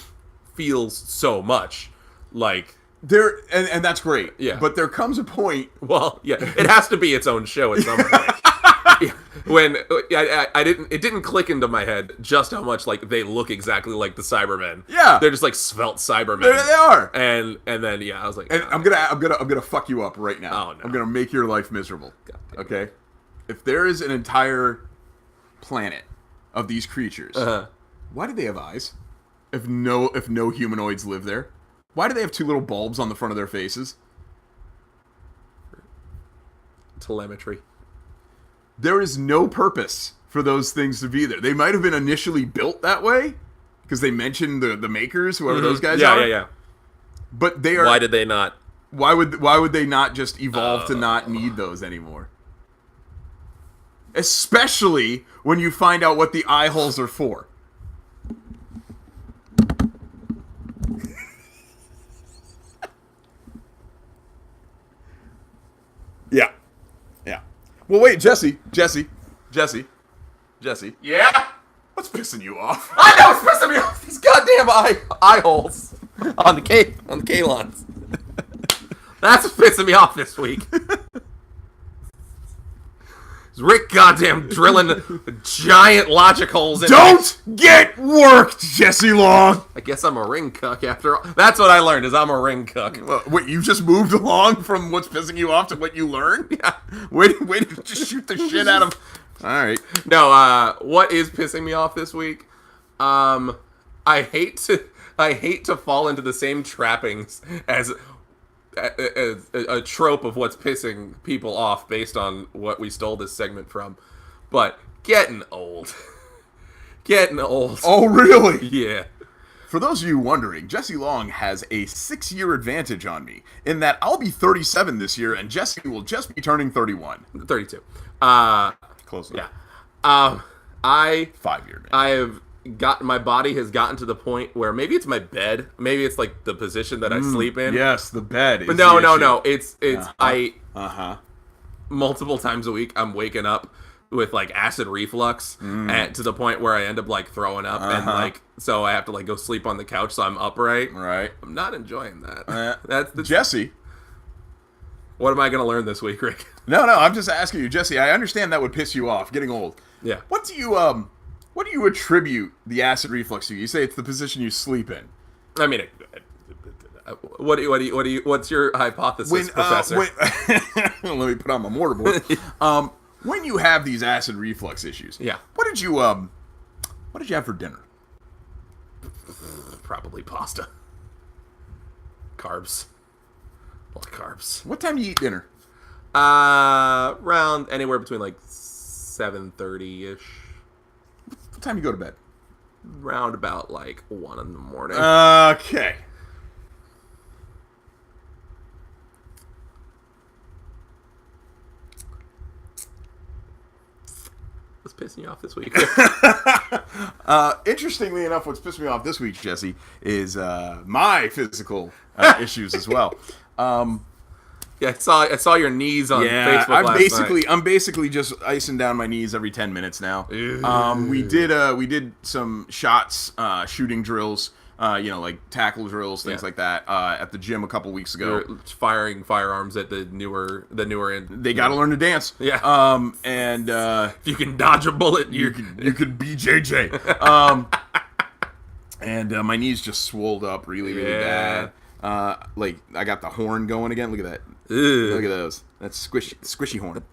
[SPEAKER 1] feels so much like
[SPEAKER 2] and that's great.
[SPEAKER 1] Yeah.
[SPEAKER 2] But there comes a point.
[SPEAKER 1] Well, yeah, it has to be its own show at some point. When it didn't click into my head just how much like they look exactly like the Cybermen.
[SPEAKER 2] Yeah.
[SPEAKER 1] They're just like svelte Cybermen.
[SPEAKER 2] They are.
[SPEAKER 1] And then I was like,
[SPEAKER 2] and I'm gonna fuck you up right now.
[SPEAKER 1] Oh, no.
[SPEAKER 2] I'm gonna make your life miserable. Okay? If there is an entire planet of these creatures, why do they have eyes? If no humanoids live there, why do they have two little bulbs on the front of their faces?
[SPEAKER 1] Telemetry.
[SPEAKER 2] There is no purpose for those things to be there. They might have been initially built that way because they mentioned the makers, whoever those guys are.
[SPEAKER 1] Yeah.
[SPEAKER 2] But they are.
[SPEAKER 1] Why did they not?
[SPEAKER 2] Why would they not just evolve to not need those anymore? Especially when you find out what the eye holes are for. Yeah. Well, wait, Jesse.
[SPEAKER 1] Yeah?
[SPEAKER 2] What's pissing you off?
[SPEAKER 1] I know, it's pissing me off. These goddamn eye holes on the K-lons. That's what's pissing me off this week. Rick goddamn drilling giant logic holes in
[SPEAKER 2] Don't get worked, Jesse Long!
[SPEAKER 1] I guess I'm a ring cuck after all. That's what I learned, is I'm a ring cuck.
[SPEAKER 2] Wait, you just moved along from what's pissing you off to what you learned?
[SPEAKER 1] Yeah.
[SPEAKER 2] Wait to just shoot the shit out of... Alright.
[SPEAKER 1] No, what is pissing me off this week? I hate to fall into the same trappings as a trope of what's pissing people off based on what we stole this segment from, but getting old.
[SPEAKER 2] Oh, really?
[SPEAKER 1] Yeah.
[SPEAKER 2] For those of you wondering, Jesse Long has a 6-year advantage on me, in that I'll be 37 this year, and Jesse will just be turning 31.
[SPEAKER 1] 32.
[SPEAKER 2] Close enough.
[SPEAKER 1] Yeah.
[SPEAKER 2] 5-year, man.
[SPEAKER 1] I have my body has gotten to the point where maybe it's my bed, maybe it's like the position that I sleep in.
[SPEAKER 2] Yes, the bed.
[SPEAKER 1] But no. It's multiple times a week I'm waking up with like acid reflux to the point where I end up like throwing up and like so I have to like go sleep on the couch so I'm upright.
[SPEAKER 2] Right.
[SPEAKER 1] I'm not enjoying that. That's the
[SPEAKER 2] Jesse.
[SPEAKER 1] What am I going to learn this week, Rick?
[SPEAKER 2] No, I'm just asking you, Jesse. I understand that would piss you off, getting old.
[SPEAKER 1] Yeah.
[SPEAKER 2] What do you attribute the acid reflux to? You say it's the position you sleep in.
[SPEAKER 1] I mean, what's your hypothesis, Professor?
[SPEAKER 2] Let me put on my mortarboard. When you have these acid reflux issues,
[SPEAKER 1] yeah.
[SPEAKER 2] What did you have for dinner?
[SPEAKER 1] Probably pasta. Carbs. A lot of carbs.
[SPEAKER 2] What time do you eat dinner?
[SPEAKER 1] Around anywhere between like 7:30 ish.
[SPEAKER 2] What time you go to bed?
[SPEAKER 1] Round about like 1 in the morning.
[SPEAKER 2] Okay.
[SPEAKER 1] What's pissing you off this week?
[SPEAKER 2] Interestingly enough, what's pissed me off this week, Jesse, is my physical issues as well.
[SPEAKER 1] Yeah, I saw your knees on Facebook last night.
[SPEAKER 2] I'm basically just icing down my knees every 10 minutes now. We did some shots, shooting drills, like tackle drills, things like that, at the gym a couple weeks ago.
[SPEAKER 1] You're firing firearms at the newer end.
[SPEAKER 2] They got to learn to dance.
[SPEAKER 1] Yeah.
[SPEAKER 2] And
[SPEAKER 1] if you can dodge a bullet,
[SPEAKER 2] you could be JJ. And my knees just swolled up really bad. Like I got the horn going again. Look at that.
[SPEAKER 1] Ew.
[SPEAKER 2] Look at those. That's squishy horn.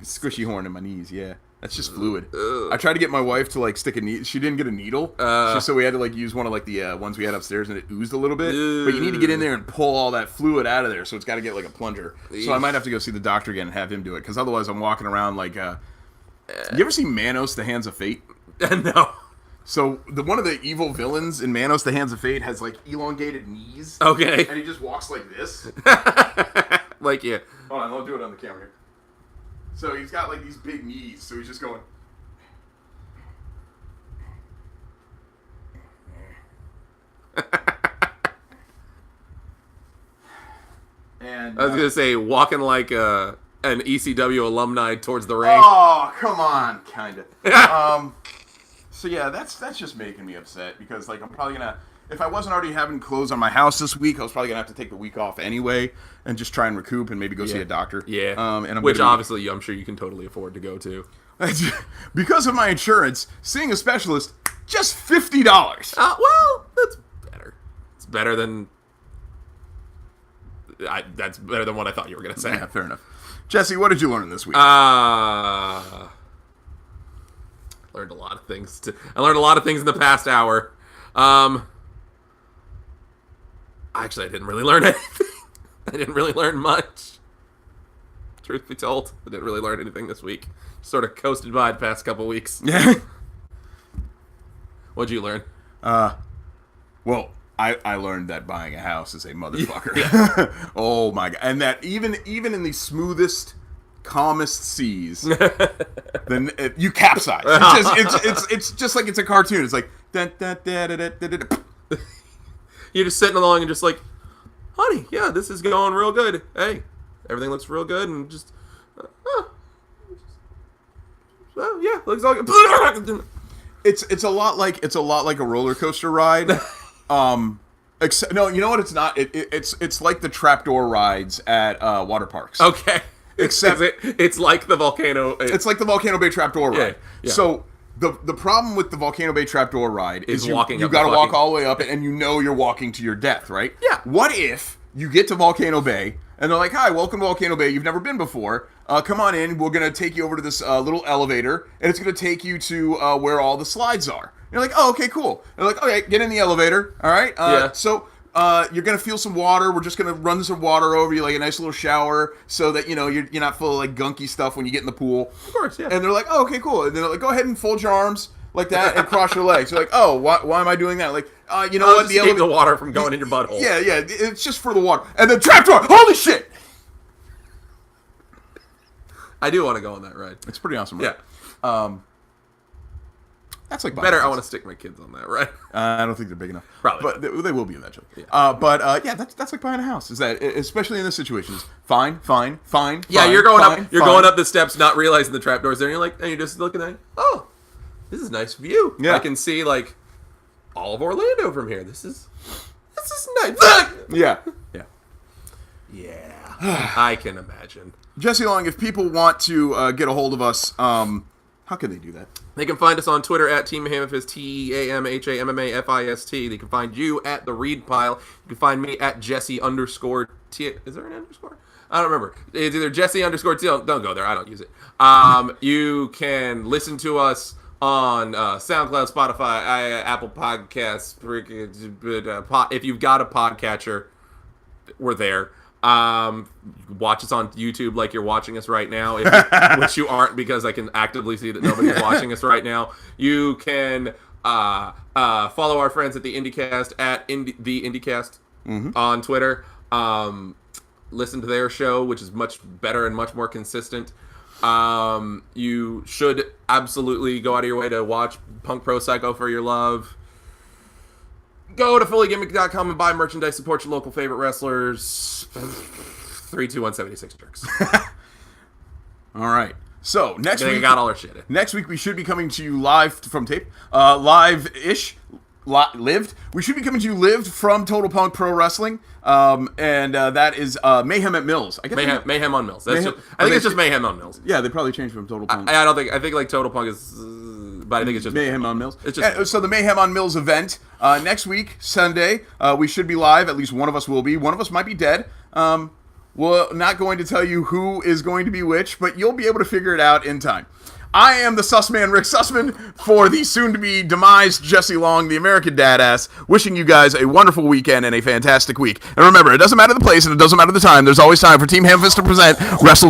[SPEAKER 2] Squishy horn in my knees. Yeah. That's just fluid. I tried to get my wife to like stick a needle. She didn't get a needle, so we had to like use one of like the ones we had upstairs, and it oozed a little bit. But you need to get in there and pull all that fluid out of there, so it's got to get like a plunger. So I might have to go see the doctor again and have him do it, because otherwise I'm walking around like. You ever see Manos: The Hands of Fate?
[SPEAKER 1] No.
[SPEAKER 2] So one of the evil villains in Manos: The Hands of Fate has like elongated knees.
[SPEAKER 1] Okay.
[SPEAKER 2] And he just walks like this.
[SPEAKER 1] Like yeah.
[SPEAKER 2] Hold on, I'll do it on the camera here. So he's got like these big knees, so he's just going. And
[SPEAKER 1] I was gonna say walking like an ECW alumni towards the ring.
[SPEAKER 2] Oh, come on, kinda. So yeah, that's just making me upset, because like I'm probably gonna, if I wasn't already having clothes on my house this week, I was probably gonna have to take the week off anyway and just try and recoup and maybe go see a doctor.
[SPEAKER 1] Yeah.
[SPEAKER 2] And
[SPEAKER 1] which obviously I'm sure you can totally afford to go to.
[SPEAKER 2] Because of my insurance, seeing a specialist, just $50.
[SPEAKER 1] Well, that's better. It's better than. That's better than what I thought you were gonna say.
[SPEAKER 2] Yeah, fair enough. Jesse, what did you learn this week?
[SPEAKER 1] Learned a lot of things. I learned a lot of things in the past hour. Actually, I didn't really learn anything. I didn't really learn much. Truth be told, I didn't really learn anything this week. Sort of coasted by the past couple weeks.
[SPEAKER 2] Yeah.
[SPEAKER 1] What'd you learn?
[SPEAKER 2] Well, I learned that buying a house is a motherfucker.
[SPEAKER 1] Yeah.
[SPEAKER 2] Oh my god! And that even in the smoothest, calmest seas, then you capsize. It's just like it's a cartoon. It's like dun, dun, dun, dun, dun, dun, dun.
[SPEAKER 1] You're just sitting along and just like, honey, yeah, this is going real good. Hey, everything looks real good, and just, yeah, looks all good.
[SPEAKER 2] It's a lot like a roller coaster ride. Except, no, you know what? It's not. It's like the trapdoor rides at water parks.
[SPEAKER 1] Okay.
[SPEAKER 2] Except
[SPEAKER 1] it's like the volcano.
[SPEAKER 2] It's like the Volcano Bay trapdoor ride.
[SPEAKER 1] Yeah.
[SPEAKER 2] So the problem with the Volcano Bay trapdoor ride is you got to walk all the way up it, and you know you're walking to your death, right?
[SPEAKER 1] Yeah.
[SPEAKER 2] What if you get to Volcano Bay and they're like, "Hi, welcome to Volcano Bay. You've never been before. Come on in. We're gonna take you over to this little elevator, and it's gonna take you to where all the slides are." And you're like, "Oh, okay, cool." And they're like, "Okay, get in the elevator. All right. So you're gonna feel some water. We're just gonna run some water over you, like a nice little shower, so that you're not full of like gunky stuff when you get in the pool."
[SPEAKER 1] Of course, yeah.
[SPEAKER 2] And they're like, "Oh, okay, cool." And they're like, "Go ahead and fold your arms like that and cross your legs." You're like, "Oh, why am I doing that?" Like, you know what?
[SPEAKER 1] Keep the water from going in your butthole.
[SPEAKER 2] Yeah, it's just for the water. And the trapdoor. Holy shit!
[SPEAKER 1] I do want to go on that ride.
[SPEAKER 2] It's pretty awesome, right?
[SPEAKER 1] Yeah.
[SPEAKER 2] That's like
[SPEAKER 1] better. I want to stick my kids on that, right?
[SPEAKER 2] I don't think they're big enough.
[SPEAKER 1] Probably,
[SPEAKER 2] but they will be eventually.
[SPEAKER 1] Yeah.
[SPEAKER 2] Yeah, that's like buying a house. Is that especially in this situation? Is fine.
[SPEAKER 1] Yeah, you're going up. You're going up the steps, not realizing the trapdoor's there. And you're just looking at it. Oh, this is a nice view.
[SPEAKER 2] Yeah.
[SPEAKER 1] I can see like all of Orlando from here. This is nice.
[SPEAKER 2] Yeah.
[SPEAKER 1] I can imagine.
[SPEAKER 2] Jesse Long, if people want to get a hold of us, how can they do that?
[SPEAKER 1] They can find us on Twitter at Team Hammerfist, TEAMHAMMAFIST. They can find you at The Read Pile. You can find me at Jesse_T. Is there an underscore? I don't remember. It's either Jesse_T. Don't go there. I don't use it. You can listen to us on SoundCloud, Spotify, Apple Podcasts. If you've got a podcatcher, we're there. Watch us on YouTube like you're watching us right now, which you aren't, because I can actively see that nobody's watching us right now. You can follow our friends at the IndieCast at the IndieCast on Twitter. Listen to their show, which is much better and much more consistent. You should absolutely go out of your way to watch Punk Pro Psycho for your love. Go to fullygimmick.com and buy merchandise. Support your local favorite wrestlers. 32176 jerks.
[SPEAKER 2] All right. So next week,
[SPEAKER 1] we got all our shit in.
[SPEAKER 2] Next week we should be coming to you live from tape, live-ish, lived. We should be coming to you lived from Total Punk Pro Wrestling, and that is Mayhem at Mills. I guess
[SPEAKER 1] Mayhem on Mills. I think it's just Mayhem on Mills.
[SPEAKER 2] Yeah, they probably changed from Total Punk.
[SPEAKER 1] I don't think. I think like Total Punk is. But I think it's just
[SPEAKER 2] Mayhem on Mills.
[SPEAKER 1] It's just
[SPEAKER 2] so the Mayhem on Mills event next week, Sunday, we should be live. At least one of us will be. One of us might be dead. We're not going to tell you who is going to be which, but you'll be able to figure it out in time. I am the Sussman, Rick Sussman, for the soon-to-be demised Jesse Long, the American Dadass, wishing you guys a wonderful weekend and a fantastic week. And remember, it doesn't matter the place and it doesn't matter the time. There's always time for Team Hamfist to present Wrestle